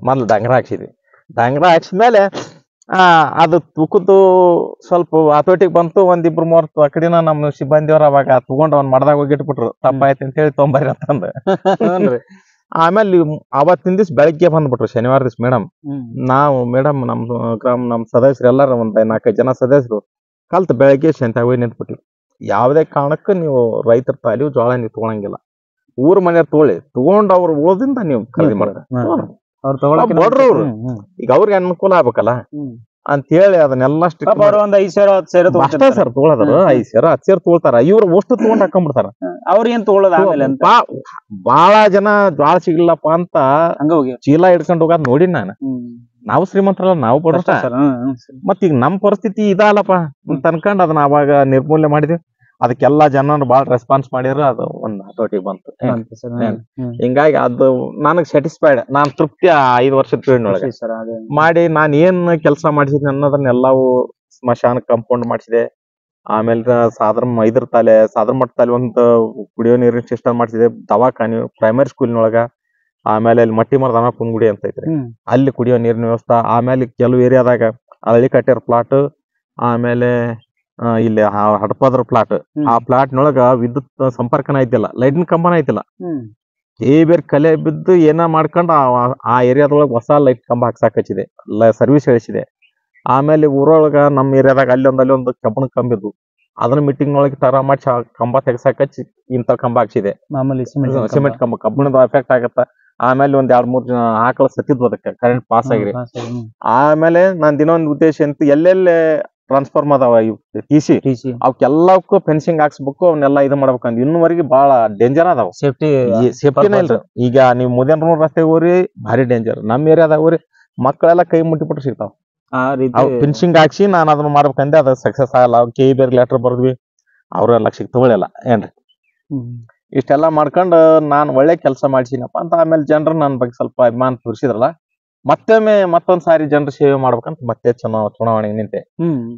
ಮೊದ್ಲು ಡಂಗ್ರ ಹಾಕ್ಸಿದ್ವಿ. ಡಂಗ್ರ ಹಾಕ್ಸಿದ್ಮೇಲೆ ಅದು ತೂಕದ್ದು ಸ್ವಲ್ಪ ಹತೋಟಿಗೆ ಬಂತು. 1-2-3 ಕಡೆನ ನಮ್ಮ ಸಿಬ್ಬಂದಿಯವ್ರ ಅವಾಗ ತಗೊಂಡ್ ಒಂದ್ ಮಡದಾಗ ಹೋಗಿ ಇಟ್ಬಿಟ್ರು, ತಪ್ಪಾಯ್ತು ಅಂತ ಹೇಳಿ ತೊಂಬರ್ರಿ ಅಂತಂದ. ಆಮೇಲೆ ಅವತ್ತಿನ ದಿವ್ಸ ಬೆಳಗ್ಗೆ ಬಂದ್ಬಿಟ್ರು, ಶನಿವಾರ ದಿವ್ಸ. ನಾವು ಮೇಡಮ್ ನಮ್ ಸದಸ್ಯರು ಎಲ್ಲಾರು ಒಂದ್ 4-5 ಜನ ಸದಸ್ಯರು ಕಲ್ತ್ ಬೆಳಗ್ಗೆ ಸಂತ್ಯಾಗ ಹೋಗಿ ನಿಂತ್ಬಿಟ್ವಿ. ಯಾವುದೇ ಕಾರಣಕ್ಕೂ ನೀವು ರೈತರ ತಾಲಿ ಜ್ವಾಳ ನೀವು ತಗೊಳಂಗಿಲ್ಲ, ಊರ್ ಮನೆಯವ್ರು ತಗೊಂಡ್ ಅವ್ರ ಉಳದಿಂದ ನೀವು ಖರೀದಿ ಮಾಡ್ತಾರೆ. ಬಡ್ರು ಈಗ ಅವ್ರಿಗೆ ಅನುಕೂಲ ಆಗ್ಬೇಕಲ್ಲ ಅಂತ ಹೇಳಿ ಅದನ್ನೆಲ್ಲ ಒಂದ್ 5,000-10,000 ಸರ್ ತಗೊಳದ್ರು. 5,000-10,000 ತಗೊಳ್ತಾರ. ಇವ್ರು ಅಷ್ಟು ತಗೊಂಡ್ ಹಾಕೊಂಡ್ಬಿಡ್ತಾರ. ಅವ್ರ ಏನ್ ತಗೊಳ್ಳೋದು, ಬಾಳ ಜನ ಜ್ವಾಳ ಸಿಗ್ಲಿಲ್ಲಪ್ಪ ಅಂತ ಚೀಲ ಹಿಡ್ಕೊಂಡ್ ಹೋಗೋದ್ ನೋಡಿ ನಾನು. ನಾವು ಶ್ರೀಮಂತರಲ್ಲ, ನಾವು ಬಡ್ರ. ಮತ್ ಈಗ ನಮ್ ಪರಿಸ್ಥಿತಿ ಇದಲ್ಲಪ್ಪ ಅಂತ ಅನ್ಕೊಂಡ್ ಅದನ್ನ ಅವಾಗ ನಿರ್ಮೂಲನೆ ಮಾಡಿದ್ವಿ. ಅದಕ್ಕೆಲ್ಲಾ ಜನ ಬಾಳ ರೆಸ್ಪಾನ್ಸ್ ಮಾಡಿದ್ರು. ಅದು ಒಂದ್ ಹತೋಟಿಗೆ ಬಂತು. ಹಿಂಗಾಗಿ ಅದು ನನಗ್ ಸ್ಯಾಟಿಸ್ಫೈಡ್, ನಾನ್ ತೃಪ್ತಿ. 5 ವರ್ಷದ ಪೀರಿಯಡ್ ಒಳಗೆ ಮಾಡಿ ನಾನ್ ಏನ್ ಕೆಲಸ ಮಾಡಿಸಿದ್ನಿ ಅನ್ನೋದನ್ನೆಲ್ಲವೂ ಸ್ಮಶಾನ ಕಾಂಪೌಂಡ್ ಮಾಡಿಸಿದೆ. ಆಮೇಲೆ ಸಾದ್ರ ಮಟ್ಟ ತಾಲೆ ಒಂದು ಕುಡಿಯೋ ನೀರಿನ ಸಿಸ್ಟಮ್ ಮಾಡಿಸಿದೆ. ದವಾಖಾನೆ, ಪ್ರೈಮರಿ ಸ್ಕೂಲ್ನೊಳಗ, ಆಮೇಲೆ ಅಲ್ಲಿ ಮಟ್ಟಿ ಮರದ ಅಮ್ಮಪ್ಪನ ಗುಡಿ ಅಂತ ಐತ್ರಿ, ಅಲ್ಲಿ ಕುಡಿಯೋ ನೀರಿನ ವ್ಯವಸ್ಥೆ. ಆಮೇಲೆ ಕೆಲವು ಏರಿಯಾದಾಗ ಹಳ್ಳಿ ಕಟ್ಟಿರೋ ಪ್ಲಾಟ್, ಆಮೇಲೆ ಇಲ್ಲಿ ಹಡಪದ್ರ ಪ್ಲಾಟ್, ಆ ಪ್ಲಾಟ್ ನೊಳಗ ವಿದ್ಯುತ್ ಸಂಪರ್ಕನ ಐತಿಲ್ಲ, ಲೈಟಿನ ಕಂಬನ ಐತಿಲ್ಲ. ಬೇರೆ ಕಲೆ ಬಿದ್ದು ಏನ ಮಾಡ್ಕೊಂಡ್ ಆ ಏರಿಯಾದೊಳಗೆ ಹೊಸ ಲೈಟ್ ಕಂಬ ಹಾಕ್ಸಾಕ್ ಹಚ್ಚಿದೆ, ಸರ್ವಿಸ್ ಹೇಳಿಸಿದೆ. ಆಮೇಲೆ ಊರೊಳಗ ನಮ್ಮ ಏರಿಯಾದಾಗ ಅಲ್ಲಿ ಒಂದು ಕಬ್ಬಣ ಕಂಬಿದ್ದು, ಅದನ್ನ ಮೀಟಿಂಗ್ ಒಳಗೆ ತರ ಮಾಡಿ ಕಂಬ ತೆಗ್ಸಾಕ್ ಹಚ್ಚಿ ಇಂತ ಕಂಬ ಹಾಕ್ಸಿದೆ. ಸಿಮೆಂಟ್ ಕಂಬ, ಕಬ್ಬಣದ ಎಫೆಕ್ಟ್ ಆಗತ್ತ. ಆಮೇಲೆ 2-3 ಜನ ಆಕಳ ಸತ್ತಿದ್ವು, ಅದಕ್ಕೆ ಕರೆಂಟ್ ಪಾಸ್ ಆಗಿರಿ. ಆಮೇಲೆ ನಾನ್ ದಿನೊಂದು ಉದ್ದೇಶ ಅಂತ ಎಲ್ಲೆಲ್ಲೇ ಟ್ರಾನ್ಸ್ಫಾರ್ಮರ್ ಅದಾವ, ಟಿಸಿ, ಅವಕ್ಕೆಲ್ಲಕ್ಕೂ ಫೆನ್ಸಿಂಗ್ ಹಾಕ್ಸ್ಬೇಕು, ಅವನ್ನೆಲ್ಲ ಇದು ಮಾಡ್ಬೇಕಂದ್. ಇನ್ನುವರೆಗೆ ಬಹಳ ಡೇಂಜರ್ ಅದಾವ, ಸೇಫ್ಟಿನೇ ಇಲ್ರಿ. ಈಗ ನೀವು ಮುದೇನೂರ್ ರಸ್ತೆ ಹೋಗ್ರಿ, ಭಾರಿ ಡೇಂಜರ್. ನಮ್ ಏರಿಯಾದಾಗ ಹೋಗ್ರಿ, ಮಕ್ಕಳೆಲ್ಲ ಕೈ ಮುಟ್ಟಿಬಿಟ್ರು ಸಿಗ್ತಾವ. ಫಿನಿಶಿಂಗ್ ಹಾಕ್ಸಿ ನಾನು ಅದನ್ನ ಮಾಡ್ಬೇಕಂದೆ, ಅದು ಸಕ್ಸಸ್ ಆಗಲ್ಲ. ಬೇರೆ ಲೆಟರ್ ಬರ್ದ್ವಿ, ಅವ್ರ ಲಕ್ಷಕ್ಕೆ ತಗೊಳಿಲ್ಲ ಏನ್ರಿ. ಇಷ್ಟೆಲ್ಲಾ ಮಾಡ್ಕೊಂಡು ನಾನ್ ಒಳ್ಳೆ ಕೆಲಸ ಮಾಡ್ಸಿನಪ್ಪ ಅಂತ. ಆಮೇಲೆ ಜನರು ನನ್ನ ಬಗ್ಗೆ ಸ್ವಲ್ಪ ಅಭಿಮಾನ ತೋರಿಸಿದ್ರಲ್ಲ, ಮತ್ತೊಂದ್ ಸಾರಿ ಜನರ ಸೇವೆ ಮಾಡ್ಬೇಕಂತ ಮತ್ತೆ ಚುನಾವಣೆಗೆ ನಿಂತೆ.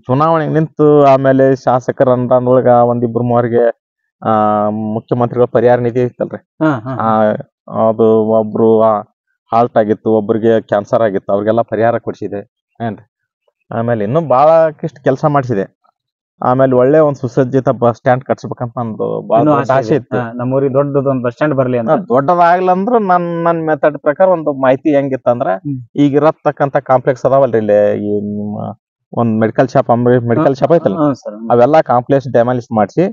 ಚುನಾವಣೆಗೆ ನಿಂತು ಆಮೇಲೆ ಶಾಸಕರ ಅನುದಾನದೊಳಗ 1-2-3 ಮುಖ್ಯಮಂತ್ರಿಗಳ ಪರಿಹಾರ ನಿಧಿ ಇತ್ತಲ್ರಿ, ಅದು ಒಬ್ರು ಹಾಲ್ಟ್ ಆಗಿತ್ತು, ಒಬ್ರಿಗೆ ಕ್ಯಾನ್ಸರ್ ಆಗಿತ್ತು, ಅವ್ರಿಗೆಲ್ಲ ಪರಿಹಾರ ಕೊಡಿಸಿದೆ ಏನ್ರಿ. ಆಮೇಲೆ ಇನ್ನೂ ಬಾಳ ಕೆಲಸ ಮಾಡಿಸಿದೆ. ಆಮೇಲೆ ಒಳ್ಳೆ ಒಂದ್ ಸುಸಜ್ಜಿತ ಬಸ್ ಸ್ಟ್ಯಾಂಡ್ ಕಟ್ಸ್ಬೇಕಂತ ನಂದು ಬಾಳ ಆಸೆ ಇತ್ತು. ನಮ್ಮೂರಿಗೆ ದೊಡ್ಡದೊಂದು ಬಸ್ ಸ್ಟ್ಯಾಂಡ್ ಬರ್ಲಿ ಅಂತ. ದೊಡ್ಡದಾಗ್ಲ ಅಂದ್ರ ನನ್ ಮೆಥಡ್ ಪ್ರಕಾರ ಒಂದು ಮಾಹಿತಿ ಹೆಂಗಿತ್ತ ಅಂದ್ರ, ಈಗ ಇರತಕ್ಕಂತ ಕಾಂಪ್ಲೆಕ್ಸ್ ಅದಾವಲ್ರಿ ಇಲ್ಲಿ, ಈ ನಿಮ್ಮ ಒಂದ್ ಮೆಡಿಕಲ್ ಶಾಪ್ ಐತಲ್ಲ, ಅವೆಲ್ಲಾ ಕಾಂಪ್ಲೆಕ್ಸ್ ಡೆಮಾಲಿಶ್ ಮಾಡಿಸಿ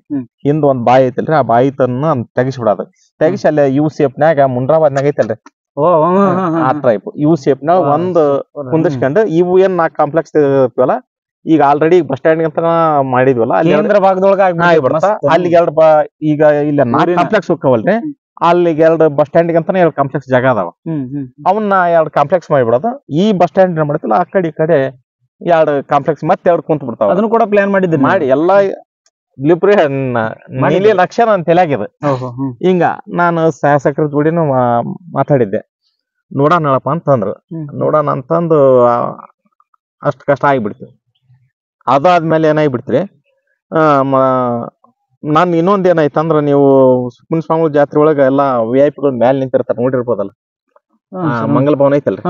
ಹಿಂದ್ ಒಂದ್ ಬಾಯಿ ಐತಲ್ರಿ, ಆ ಬಾಯಿ ತನ್ನ ತೆಗಿಸ್ಬಿಡೋದು. ತೆಗಿಸಿ ಅಲ್ಲಿ ಯು ಸೇಪ್ನ್ಯಾಗ, ಮುಂಡ್ರಾಬಾದ್ನಾಗ ಐತಲ್ರಿ ಆ ಟೈಪ್ ಯು ಸೇಪ್ನಾಗ ಒಂದು ಕುಂದಿರ್ಸ್ಕೊಂಡು, ಇವು ಏನ್ 4 ಕಾಂಪ್ಲೆಕ್ಸ್ ಇರ್ತೀವಲ್ಲ, ಈಗ ಆಲ್ರೆಡಿ ಬಸ್ ಸ್ಟ್ಯಾಂಡ್ ಅಂತ ಮಾಡಿದ್ವಲ್ಲ, ಅಲ್ಲಿ ಭಾಗದೊಳಗ ಅಲ್ಲಿಗೆ 2 ಈಗ ಇಲ್ಲ 4 ಕಾಂಪ್ಲೆಕ್ಸ್ ಹೋಗ್ತಾವಲ್ರಿ, ಅಲ್ಲಿಗೆ 2 ಬಸ್ ಸ್ಟ್ಯಾಂಡ್ ಅಂತಾನೆ 2 ಕಾಂಪ್ಲೆಕ್ಸ್ ಜಾಗ ಅದಾವ. ಅವನ್ನ 2 ಕಾಂಪ್ಲೆಕ್ಸ್ ಮಾಡಿಬಿಡೋದು. ಈ ಬಸ್ ಸ್ಟ್ಯಾಂಡ್ ಏನ್ ಮಾಡಿತ್ತಲ್ಲ, ಆ ಕಡೆ 2 ಕಾಂಪ್ಲೆಕ್ಸ್ ಮತ್ತೆ 2 ಕುಂತ ಬಿಡ್ತಾವ. ಅದನ್ನು ಕೂಡ ಪ್ಲಾನ್ ಮಾಡಿದ್ರಿ? ಮಾಡಿ ಎಲ್ಲಾ ಲಕ್ಷ ನನ್ ತಲೆಯಾಗಿದೆ. ಹಿಂಗ ನಾನು ಶಾಸಕರ ಜೋಡಿನೂ ಮಾತಾಡಿದ್ದೆ, ನೋಡೋಣಪ್ಪ ಅಂತಂದ್ರು. ನೋಡೋಣ ಅಂತಂದು ಅಷ್ಟ್ ಕಷ್ಟ ಆಗಿಬಿಡ್ತು. ಅದಾದ್ಮೇಲೆ ಏನಾಗಿಬಿಡ್ತ್ರಿ, ನಾನ್ ಇನ್ನೊಂದ್ ಏನಾಯ್ತಂದ್ರ ನೀವು ಸುಕ್ಕುನ್ ಸ್ವಾಮಿ ಜಾತ್ರೆ ಒಳಗ ಎಲ್ಲಾ VIP ಗಳು ಮ್ಯಾಲ ನಿಂತಿರ್ತಾರ ನೋಡಿರ್ಬೋದಲ್ಲ, ಮಂಗಲ ಭವನ ಐತಲ್ರಿ.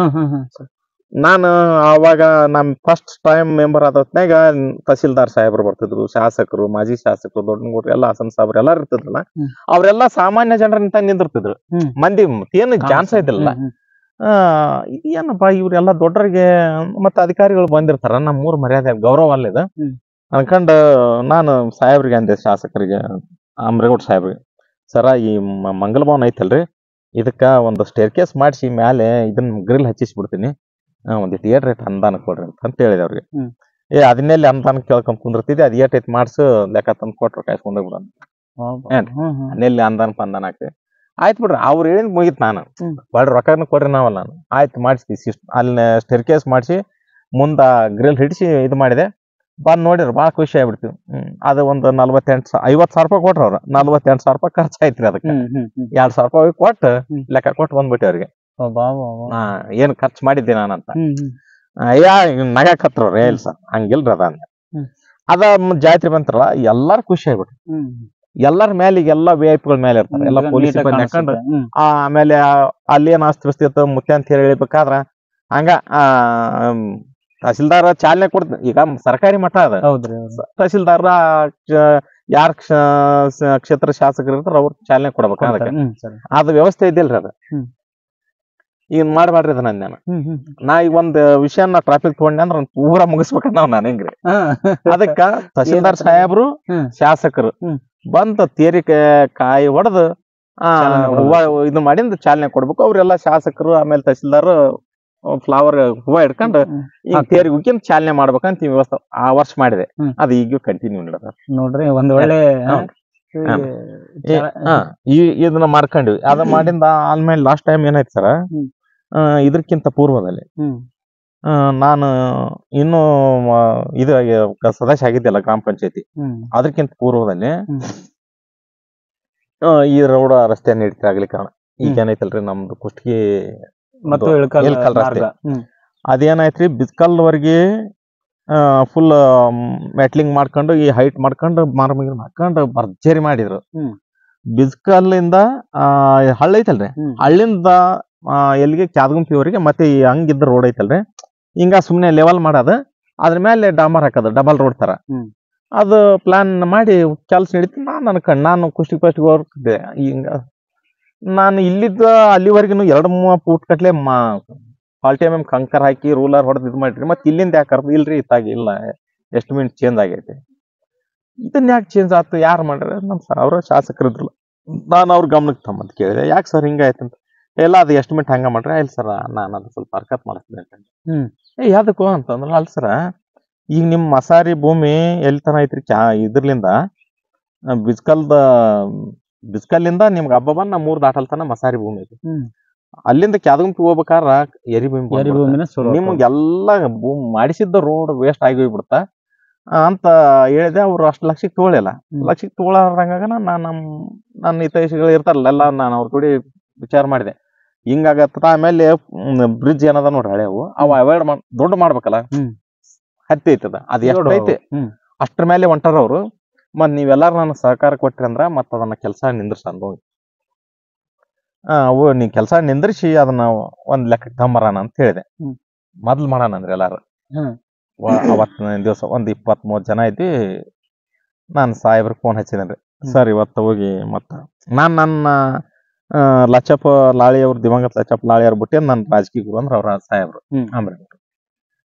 ನಾನು ಅವಾಗ ನಮ್ ಫಸ್ಟ್ ಟೈಮ್ ಮೆಂಬರ್ ಆದ ಹೊತ್ನ್ಯಾಗ ತಹಸೀಲ್ದಾರ್ ಸಾಹೇಬ್ರು ಬರ್ತಿದ್ರು, ಶಾಸಕರು, ಮಾಜಿ ಶಾಸಕರು, ದೊಡ್ಡ ಎಲ್ಲ ಹಾಸನ್ ಸಾಬ್ರು ಎಲ್ಲಾರು ಇರ್ತಿದ್ರಲ್ಲ. ಅವ್ರೆಲ್ಲಾ ಸಾಮಾನ್ಯ ಜನರ ನಿಂತಿರ್ತಿದ್ರು. ಮಂದಿ ಏನು ಚಾನ್ಸ್ ಐತಿಲ್ಲ. ಏನಪ್ಪಾ ಇವ್ರೆಲ್ಲಾ ದೊಡ್ಡರಿಗೆ ಮತ್ತ ಅಧಿಕಾರಿಗಳು ಬಂದಿರ್ತಾರ, ನಮ್ಮ ಊರ್ ಮರ್ಯಾದೆ ಗೌರವ ಅಲ್ಲಿದ ಅನ್ಕೊಂಡ್ ನಾನು ಸಾಹೇಬ್ರಿಗೆ ಅಂದೆ, ಶಾಸಕರಿಗೆ, ಅಮ್ರೇಗೌಡ ಸಾಹೇಬ್ರಿಗೆ, ಸರ ಈ ಮಂಗಲ ಭವನ ಐತಲ್ರಿ, ಇದಕ್ಕ ಒಂದು ಸ್ಟೇರ್ ಕೇಸ್ ಮಾಡಿಸಿ ಮ್ಯಾಲೆ ಇದನ್ನ ಗ್ರಿಲ್ ಹಚ್ಚಿಸ್ಬಿಡ್ತೀನಿ, ಒಂದಿಟ್ಟು ಏಟ್ ಅನುದಾನ ಕೊಡ್ರಿ ಅಂತ ಹೇಳಿದೆ ಅವ್ರಿಗೆ. ಅದನ್ನೆಲ್ಲಿ ಅನುದಾನ ಕೇಳ್ಕೊಂಡ್ ಕುಂದಿರ್ತಿದ್ದೆ, ಅದ್ ಏಟ್ ಐತಿ ಮಾಡ್ಸು ಲೆಕ್ಕ ತಂದು ಕೊಟ್ರು ಕಾಯ್ಸ್ಕೊಂಡ್ ಬಿಡ ಅನ್ನೆಲ್ಲಿ ಅನುದಾನ ಆಗ್ತದೆ. ಆಯ್ತು ಬಿಡ್ರಿ, ಅವ್ರು ಹೇಳಿದ್ ಮುಗಿತ್. ನಾನು ಬಾಳ್ರಿ ರೊಕ್ಕನ ಕೊಡ್ರಿ ನಾವಲ್ಲ, ನಾನು ಆಯ್ತು ಮಾಡಿಸ್ತೀವಿ. ಅಲ್ಲಿ ಸ್ಟೇರ್ ಕೇಸ್ ಮಾಡಿಸಿ ಮುಂದ ಗ್ರಿಲ್ ಹಿಡಿಸಿ ಇದು ಮಾಡಿದೆ. ಬಂದ್ ನೋಡಿದ್ರು ಭಾಳ ಖುಷಿ ಆಗ್ಬಿಡ್ತೀವಿ. ಅದು ಒಂದು 50,000 ರೂಪಾಯಿ ಕೊಟ್ರ ಅವ್ರ, 48,000 ರೂಪಾಯಿ ಖರ್ಚು ಆಯ್ತ್ರಿ. ಅದಕ್ಕೆ 2,000 ರೂಪಾಯಿ ಕೊಟ್ಟು ಲೆಕ್ಕ ಕೊಟ್ಟು ಬಂದ್ಬಿಟ್ಟೆ ಅವ್ರಿಗೆ. ಏನ್ ಖರ್ಚು ಮಾಡಿದ್ದೆ ನಾನಂತ. ನಗಾಕತ್ರ ಅವ್ರ, ಏಲ್ ಸರ್ ಹಂಗಿಲ್ರಿ ಅದ ಜಾತ್ರೆ ಬಂತಾರಲ್ಲ ಎಲ್ಲಾರು ಖುಷಿ ಆಗ್ಬಿಟ್ರು. ಎಲ್ಲಾರ ಮೇಲೆ ಈಗೆಲ್ಲ VIP ಗಳ ಮೇಲೆ ಇರ್ತಾರೆ, ಎಲ್ಲ ಪೊಲೀಸ್ ಹಾಕೊಂಡು. ಆಮೇಲೆ ಅಲ್ಲಿ ಏನ್ ಆಸ್ತಿ ವ್ಯವಸ್ಥೆ ಇತ್ತು ಮುಖ್ಯ ಅಂತ ಹೇಳಿ ಹೇಳ್ಬೇಕಾದ್ರ ಹಂಗ ತಹಸೀಲ್ದಾರ ಚಾಲನೆ ಕೊಡ್ತ. ಈಗ ಸರ್ಕಾರಿ ಮಠ ಅದ, ತಹಸೀಲ್ದಾರ ಯಾರ ಕ್ಷೇತ್ರ ಶಾಸಕರು ಇರ್ತಾರ ಅವ್ರ ಚಾಲನೆ ಕೊಡ್ಬೇಕ. ಅದಕ್ಕೆ ಅದ ವ್ಯವಸ್ಥೆ ಇದ್ದಿಲ್ರಿ. ಅದ ಈಗ ಮಾಡ್ಬಾಡ್ರಿ ಅದ ನಾನು. ನಾ ಈಗ ಒಂದ್ ವಿಷಯನ ಟ್ರಾಫಿಕ್ ತಗೊಂಡೆ ಅಂದ್ರ ಪೂರಾ ಮುಗಿಸ್ಬೇಕಂತ ನಾನು ಹೆಂಗ್ರಿ. ಅದಕ್ಕ ತಹಸೀಲ್ದಾರ್ ಸಾಹೇಬ್ರು ಶಾಸಕರು ಬಂದ ತೇರಿ ಕಾಯಿ ಹೊಡೆದು ಇದು ಮಾಡಿಂದ ಚಾಲನೆ ಕೊಡ್ಬೇಕು. ಅವ್ರೆಲ್ಲಾ ಶಾಸಕರು ಆಮೇಲೆ ತಹಸೀಲ್ದಾರ್ ಫ್ಲವರ್ ಹೂವ ಹಿಡ್ಕೊಂಡು ಈಗ ತೇರಿಗೆ ಉಕ್ಕಿಂದ ಚಾಲನೆ ಮಾಡ್ಬೇಕಂತ ವ್ಯವಸ್ಥೆ ಆ ವರ್ಷ ಮಾಡಿದೆ. ಅದು ಈಗ ಕಂಟಿನ್ಯೂ ನೋಡ್ರಿ. ಒಂದ್ ಒಳ್ಳೆ ಇದನ್ನ ಮಾಡ್ಕೊಂಡ್ವಿ. ಅದ ಮಾಡಿಂದ ಆದ್ಮೇಲೆ ಲಾಸ್ಟ್ ಟೈಮ್ ಏನಾಯ್ತು ಸರ, ಇದಕ್ಕಿಂತ ಪೂರ್ವದಲ್ಲಿ ನಾನು ಇನ್ನು ಇದು ಸದಸ್ಯ ಆಗಿದ್ದೆಲ್ಲ ಗ್ರಾಮ ಪಂಚಾಯತಿ, ಅದಕ್ಕಿಂತ ಪೂರ್ವದಲ್ಲಿ ಈ ರೋಡ್ ರಸ್ತೆ ನಡೀತಾ ಆಗ್ಲಿಕ್ಕೆ ಕಾರಣ ಈಗ ಏನೈತಲ್ರಿ, ನಮ್ದು ಕುಷ್ಟಗಿ ಇಳಕಲ್ ರಸ್ತೆ. ಅದೇನಾಯ್ತ್ರಿ, ಬಿಸ್ಕಲ್ವರೆಗೆ ಫುಲ್ ಮೆಟ್ಲಿಂಗ್ ಮಾಡ್ಕೊಂಡು ಈ ಹೈಟ್ ಮಾಡ್ಕೊಂಡು ಮಾರ್ಮಿಗೆ ಮಾಡ್ಕೊಂಡು ಭರ್ಜರಿ ಮಾಡಿದ್ರು. ಬಿಸ್ಕಲ್ಲಿಂದ ಹಳ್ಳ ಐತಲ್ರಿ, ಹಳ್ಳಿಂದ ಎಲ್ಲಿಗೆ ಕ್ಯಾದಗುಂಪಿವರೆಗೆ ಮತ್ತೆ ಈ ಹಂಗಿದ್ದ ರೋಡ್ ಐತಲ್ರಿ, ಹಿಂಗ ಸುಮ್ನೆ ಲೆವೆಲ್ ಮಾಡೋದು, ಅದ್ರ ಮೇಲೆ ಡಾಮರ್ ಹಾಕೋದು ಡಬಲ್ ರೋಡ್ ತರ. ಅದು ಪ್ಲಾನ್ ಮಾಡಿ ಕೆಲಸ ನಡೀತು. ನಾನು ಕುಷ್ಟಿ ಹೋಗ್ತಿದ್ದೆ. ಹಿಂಗ ನಾನು ಇಲ್ಲಿದ್ದ ಅಲ್ಲಿವರೆಗೂ 2-3 ಫೂಟ್ ಕಟ್ಲೆ ಪಾಲ್ಟಿಎಂ ಕಂಕರ್ ಹಾಕಿ ರೂಲರ್ ಹೊಡೆದು ಇದು ಮಾಡಿರಿ. ಮತ್ತೆ ಇಲ್ಲಿಂದ ಯಾಕೆ ಕರ್ದು ಇಲ್ರಿ ಇತ್ತಾಗಿ ಇಲ್ಲ, ಎಸ್ಟಿಮೇಟ್ ಚೇಂಜ್ ಆಗೈತಿ. ಇದನ್ನ ಯಾಕೆ ಚೇಂಜ್ ಆಯ್ತು, ಯಾರು ಮಾಡ್ರಿ? ಅವ್ರ ಶಾಸಕರು ಇದ್ರಲ್ಲ, ನಾನು ಅವ್ರ ಗಮನಕ್ಕೆ ತಮ್ಮಂತ ಕೇಳಿದೆ, ಯಾಕೆ ಸರ್ ಹಿಂಗಾಯ್ತಂತ. ಎಲ್ಲ ಅದು ಎಸ್ಟಿಮೇಟ್ ಹಂಗ ಮಾಡ್ರಿ. ಇಲ್ಲ ಸರ್ ನಾನು ಅದು ಸ್ವಲ್ಪ ಹರ್ಕತ್ ಮಾಡಿಸ್ತೀನಿ ಅಂತ. ಯಾವ್ದಕ್ಕೂ ಅಂತಂದ್ರ, ಅಲ್ ಸರ ಈಗ ನಿಮ್ ಮಸಾರಿ ಭೂಮಿ ಎಲ್ಲಿ ತನ ಐತ್ರಿ, ಇದ್ರಲಿಂದ ಬಿಸ್ಕಲ್ಲಿಂದ ನಿಮ್ಗೆ ಹಬ್ಬ ಬಂದ್ 3 ದಾಟಲ್ ತನ ಮಸಾರಿ ಭೂಮಿ ಐತಿ. ಅಲ್ಲಿಂದ ಕ್ಯಾದಗುಂಪಿ ಹೋಗ್ಬೇಕಾರ ಎರಿ ಭೂಮಿ, ನಿಮ್ಗೆಲ್ಲಾ ಭೂಮಿ ಮಾಡಿಸಿದ್ದ ರೋಡ್ ವೇಸ್ಟ್ ಆಗಿ ಹೋಗ್ಬಿಡ್ತಾ ಅಂತ ಹೇಳಿದೆ. ಅವ್ರು ಅಷ್ಟು ಲಕ್ಷಕ್ಕೆ ತಗೊಳಿಲ್ಲ. ಲಕ್ಷಕ್ಕೆ ತಗೊಳಾರ್ದಂಗ ನನ್ನ ಹಿತೈಷಿಗಳು ಇರ್ತಾರಲ್ಲ ಎಲ್ಲ, ನಾನು ಅವ್ರ ಕೂಡಿ ವಿಚಾರ ಮಾಡಿದೆ ಹಿಂಗಾಗತ್ತ. ಆಮೇಲೆ ಬ್ರಿಡ್ಜ್ ಏನದ ನೋಡ್ರಿ ಹಳೆವು, ಅವ್ ಅವಾಯ್ಡ್ ದೊಡ್ಡ ಮಾಡ್ಬೇಕಲ್ಲ, ಹತ್ತಿ ಐತದ ಅದು ಎಷ್ಟು ಐತಿ ಅಷ್ಟ್ರ ಮೇಲೆ ಹೊಂಟಾರ ಅವ್ರು. ಮತ್ ನೀವೆಲ್ಲಾರು ನನ್ನ ಸಹಕಾರ ಕೊಟ್ರಿ ಅಂದ್ರ ಮತ್ ಅದನ್ನ ಕೆಲಸ ನಿಂದ್ರಸ ಅಂದ್ ನೀ ಕೆಲಸ ನಿಂದ್ರಿಸಿ ಅದನ್ನ ಒಂದ್ ಲೆಕ್ಕಕ್ಕೆ ತಗೊಂಬರಾನ ಅಂತ ಹೇಳಿದೆ. ಮೊದ್ಲು ಮಾಡೋಣ ಅಂದ್ರಿ ಎಲ್ಲಾರು. ಅವತ್ತಿನ ದಿವಸ ಒಂದ್ 20-30 ಜನ ಐತಿ. ನಾನು ಸಾಹೇಬ್ರಿಗೆ ಫೋನ್ ಹಚ್ಚಿದೇನ್ರಿ, ಸರ್ ಇವತ್ತು ಹೋಗಿ ಮತ್ತ ನನ್ನ ಲಚ್ಚಪ್ಪ ಲಾಳಿ ಅವ್ರ ದಿವಂಗತ ಲಚ್ಚಪ್ಪ ಲಾಳಿ ಅವ್ರ ಬಿಟ್ಟೆ ನನ್ನ ರಾಜಕೀಯ ಗುರು ಅಂದ್ರೆ ಅವ್ರ ಸಾಹೇಬ್ರು ಅಂಬ್ರೇಗೌಡ್ರು.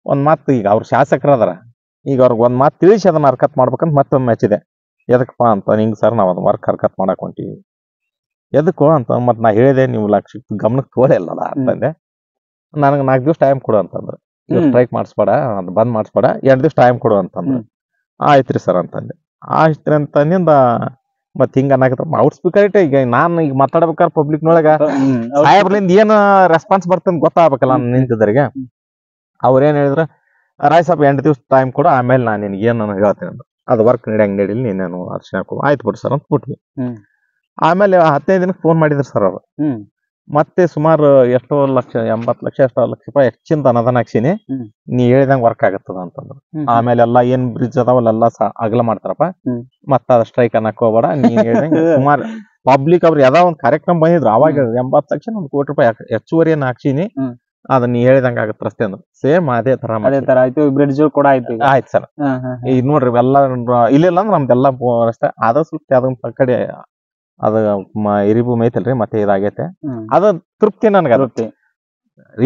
ಒಂದ್ ಮಾತು, ಈಗ ಅವ್ರ ಶಾಸಕರ ಅದಾರ, ಈಗ ಅವ್ರಿಗೆ ಒಂದ್ ಮಾತು ತಿಳಿಸಿ ಅದನ್ನ ಹರ್ಕತ್ ಮಾಡ್ಬೇಕಂತ ಮತ್ತೊಮ್ಮೆ ಹಚ್ಚಿದೆ. ಎದಕ್ಕಪ್ಪ ಅಂತ, ಹಿಂಗ್ ಸರ್ ನಾವ್ ಅದ್ ವರ್ಕ್ ಹರ್ಕತ್ ಮಾಡಕ್ ಹೊಂಟಿವಿ. ಎದಕ್ಕೋ ಅಂತ ಮತ್ ನಾ ಹೇಳಿದೆ, ನೀವು ಲಕ್ಷಕ್ಕೆ ಗಮನಕ್ಕೆ ತೋರಿಲ್ಲ ಅಂತಂದೆ. ನನಗೆ 4 ದಿವಸ ಟೈಮ್ ಕೊಡು ಅಂತಂದ್ರೆ, ಸ್ಟ್ರೈಕ್ ಮಾಡಿಸ್ಬೇಡ, ಅದು ಬಂದ್ ಮಾಡಿಸ್ಬೇಡ, 2 ದಿವಸ ಟೈಮ್ ಕೊಡು ಅಂತಂದ್ರೆ, ಆಯ್ತ್ರಿ ಸರ್ ಅಂತಂದೆ. ಆಯ್ತ್ರಿ ಅಂತಂದಿಂದ ಮತ್ ಹಿಂಗ ಅನ್ನಕತ್ತ ಔಟ್ ಸ್ಪೀಕರ್ ಇಟ್ಟೆ. ಈಗ ನಾನು ಈಗ ಮಾತಾಡ್ಬೇಕಾದ್ರೆ ಪಬ್ಲಿಕ್ ನೊಳಗ ಸಾಹೇಬ್ರಿಂದ ಏನ್ ರೆಸ್ಪಾನ್ಸ್ ಬರ್ತಂತ ಗೊತ್ತಾಗಬೇಕಲ್ಲ ನಿಂತಿದ್ದರಿಗೆ. ಅವ್ರೇನ್ ಹೇಳಿದ್ರ, ರಾಯ್ ಸಾಬ್ 2 ದಿವಸ ಟೈಮ್ ಕೊಡು, ಆಮೇಲೆ ನಾನು ನಿನ್ಗೆ ಏನ್ ಹೇಳ್ತೀನಿ ಅಂದ್ರೆ, ಅದು ವರ್ಕ್ ನಡಿಯಂಗ್ ನಡಿಲಿ, ನೀನೇನು ಅರ್ಶನ ಕೊಡು, ಆಯ್ತು ಬಿಡು ಸರ್ ಅಂತ ಬಿಟ್ವಿ. ಆಮೇಲೆ 15 ದಿನಕ್ಕೆ ಫೋನ್ ಮಾಡಿದ್ರು ಸರ್ ಅವ್ರು, ಮತ್ತೆ ಸುಮಾರು ಎಷ್ಟೋ ಲಕ್ಷ 80 ಲಕ್ಷ ಎಷ್ಟೋ ಲಕ್ಷ ರೂಪಾಯಿ ಹೆಚ್ಚಿಂದ ಅನುದಾನ ಹಾಕ್ಸಿನಿ. ನೀ ಹೇಳಿದಂಗ ವರ್ಕ್ ಆಗತ್ತದ ಅಂತಂದ್ರು. ಆಮೇಲೆ ಎಲ್ಲಾ ಏನ್ ಬ್ರಿಡ್ಜ್ ಅದಾವಲ್ಲ ಅಗಲ ಮಾಡ್ತಾರಪ್ಪ. ಮತ್ತ ಅದ ಸ್ಟ್ರೈಕ್ ಅನ್ನಕ್ ಹೋಗ್ಬೇಡ, ನೀನ್ ಹೇಳಿದಂಗ ಸುಮಾರು ಪಬ್ಲಿಕ್ ಅವ್ರು ಯಾವ್ದೋ ಒಂದ್ ಕಾರ್ಯಕ್ರಮ ಬಂದಿದ್ರು ಅವಾಗ 80 ಲಕ್ಷ 1 ಕೋಟಿ ರೂಪಾಯಿ ಹೆಚ್ಚುವರಿಯನ್ನ ಹಾಕ್ಸಿನಿ. ಅದನ್ನ ನೀ ಹೇಳಿದಂಗ ಆಗತ್ತ ರಸ್ತೆ ಅಂದ್ರು. ಸೇಮ್ ಅದೇ ತರ ಆಯ್ತು, ಬ್ರಿಡ್ಜ್ ಕೂಡ ಆಯ್ತು. ಆಯ್ತು ಸರ್. ಈಗ ನೋಡ್ರಿ ಎಲ್ಲ ಇಲ್ಲ ಅಂದ್ರೆ ನಮ್ದೆಲ್ಲ ರಸ್ತೆ ಅದ ಸ್ವಲ್ಪ ಅದನ್ನ ಕಡೆ ಅದ ಹಿರಿಭೂಮಿ ಐತಲ್ರಿ, ಮತ್ತೆ ಇದಾಗೈತೆ. ಅದ ತೃಪ್ತಿ ನನ್ಗ.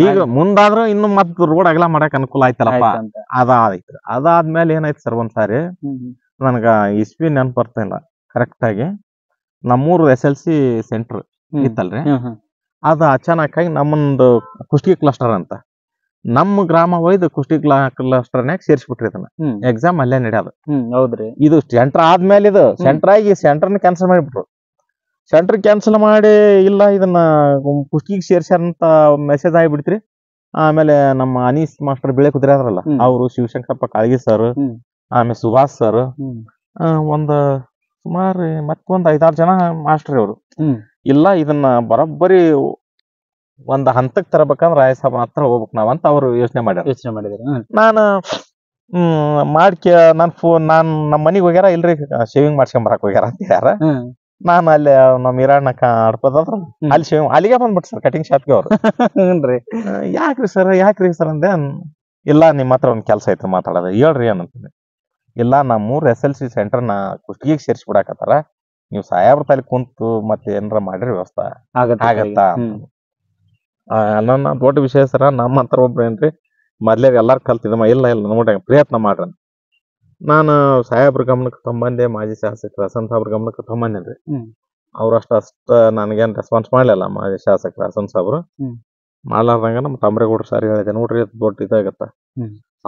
ಈಗ ಮುಂದಾದ್ರೂ ಇನ್ನು ಮತ್ ರೋಡ್ ಅಗಲ ಮಾಡಕ್ ಅನುಕೂಲ ಆಯ್ತಲ್ಲಪ್ಪ, ಅದಾಯ್ತು. ಅದಾದ್ಮೇಲೆ ಏನಾಯ್ತು ಸರ್, ಒಂದ್ಸಾರಿ ನನ್ಗ ಇಸ್ವಿ ನೆನಪು ಬರ್ತಿಲ್ಲ ಕರೆಕ್ಟ್ ಆಗಿ. ನಮ್ಮೂರು SLC ಸೆಂಟರ್ ಇತ್ತಲ್ರಿ, ಅದು ಅಚಾನಕ್ ಆಗಿ ನಮ್ಮೊಂದು ಕುಷ್ಟಗಿ ಕ್ಲಸ್ಟರ್ ಅಂತ ನಮ್ಮ ಗ್ರಾಮ ಒಯ್ದು ಕುಷ್ಟಗಿ ಕ್ಲಸ್ಟರ್ನಾಗ ಸೇರಿಸ್ಬಿಟ್ರಿ. ಇದನ್ನ ಎಕ್ಸಾಮ್ ಅಲ್ಲೇ ನಡೆಯೋದು. ಹೌದ್ರಿ. ಇದು ಸೆಂಟರ್ ಆದ್ಮೇಲೆ ಇದು ಸೆಂಟರ್ ಆಗಿ ಸೆಂಟರ್ನ ಕ್ಯಾನ್ಸಲ್ ಮಾಡಿಬಿಟ್ರು. ಸೆಂಟರ್ ಕ್ಯಾನ್ಸಲ್ ಮಾಡಿ ಇಲ್ಲ ಇದನ್ನ ಕುಷ್ಟಗಿಗೆ ಸೇರ್ಸ್ಯಾರಂತ ಮೆಸೇಜ್ ಆಗಿಬಿಡ್ತ್ರಿ. ಆಮೇಲೆ ನಮ್ಮ ಅನೀಸ್ ಮಾಸ್ಟರ್ ಬೆಳೆ ಕುದುರಾದ್ರಲ್ಲ, ಅವರು ಶಿವಶಂಕರಪ್ಪ ಕಾಳಗಿ ಸರ್, ಆಮೇಲೆ ಸುಭಾಷ್ ಸರ್, ಒಂದ್ ಸುಮಾರು ಮತ್ತೊಂದ್ 5-6 ಜನ ಮಾಸ್ಟರ್ ಅವರು ಇಲ್ಲ ಇದನ್ನ ಬರೋಬ್ಬರಿ ಒಂದ್ ಹಂತಕ್ ತರಬೇಕಂದ್ರ ರಾಯಸಾಬ್ ಹತ್ರ ಹೋಗ್ಬೇಕು ನಾವಂತ ಅವ್ರು ಯೋಚನೆ ಮಾಡಿದ್ರು. ನಾನು ನಾನ್ ನಮ್ಮ ಮನಿಗ್ ಹೋಗ್ಯಾರ, ಇಲ್ರಿ ಶೇವಿಂಗ್ ಮಾಡ್ಸ್ಕೊಂಡ್ ಬರಕ್ ಹೋಗ್ಯಾರ ಅಂತ ಹೇಳ್ಯಾರ. ನಾನು ಅಲ್ಲಿ ನಮ್ಮ ಇರಾಣ ಆಡ್ಪದ್ರ ಅಲ್ಲಿ ಅಲ್ಲಿಗೆ ಬಂದ್ಬಿಟ್ಟು ಸರ್ ಕಟಿಂಗ್ ಶಾಪ್ಗೆ ಅವ್ರು. ಯಾಕ್ರಿ ಸರ್ ಅಂದೆ. ಇಲ್ಲ ನಿಮ್ಮ ಹತ್ರ ಒಂದ್ ಕೆಲ್ಸ ಐತೆ ಮಾತಾಡೋದು, ಹೇಳ್ರಿ ಏನಂತೀನಿ. ಇಲ್ಲ ನಮ್ಮೂರ್ SLC ಸೆಂಟರ್ನ ಕುಷ್ಟಗಿಗೆ ಸೇರಿಸ್ಬಿಡಾಕತ್ತಾರ, ನೀವು ಸಾಹೇಬ್ರ ತಲೆ ಕುಂತು ಮತ್ತೆ ಏನಾರ ಮಾಡ್ರಿ ವ್ಯವಸ್ಥೆ ಆಗತ್ತಾ. ನನ್ನ ದೊಡ್ಡ ವಿಷಯ ಸರ, ನಮ್ಮ ಹತ್ರ ಒಬ್ರು ಏನ್ರಿ ಮೊದ್ಲೇ ಎಲ್ಲಾರು ಕಲ್ತಿದ್ದಮ್ಮ, ಇಲ್ಲ ನೋಡ್ರಿ ಪ್ರಯತ್ನ ಮಾಡ್ರಿ. ನಾನು ಸಾಹೇಬ್ರ ಗಮನಕ್ಕೆ ತೊಂಬಂದೆ, ಮಾಜಿ ಶಾಸಕರು ಹಸನ್ ಸಾಬ್ರ ಗಮನಕ್ಕೆ ತೊಂಬಂದೇನ್ರಿ. ಅವ್ರ ಅಷ್ಟ ನನ್ಗೇನ್ ರೆಸ್ಪಾನ್ಸ್ ಮಾಡ್ಲಿಲ್ಲ. ಮಾಜಿ ಶಾಸಕರು ಹಸನ್ ಸಾಬ್ರು ಮಾಡ್ಲಾರ್ದಂಗ ನಮ್ಮ ತಮ್ರೇಗೌಡ್ರು ಸಾರಿ ಹೇಳಿದೆ, ನೋಡ್ರಿ ದೊಡ್ಡ ಇದಾಗತ್ತ.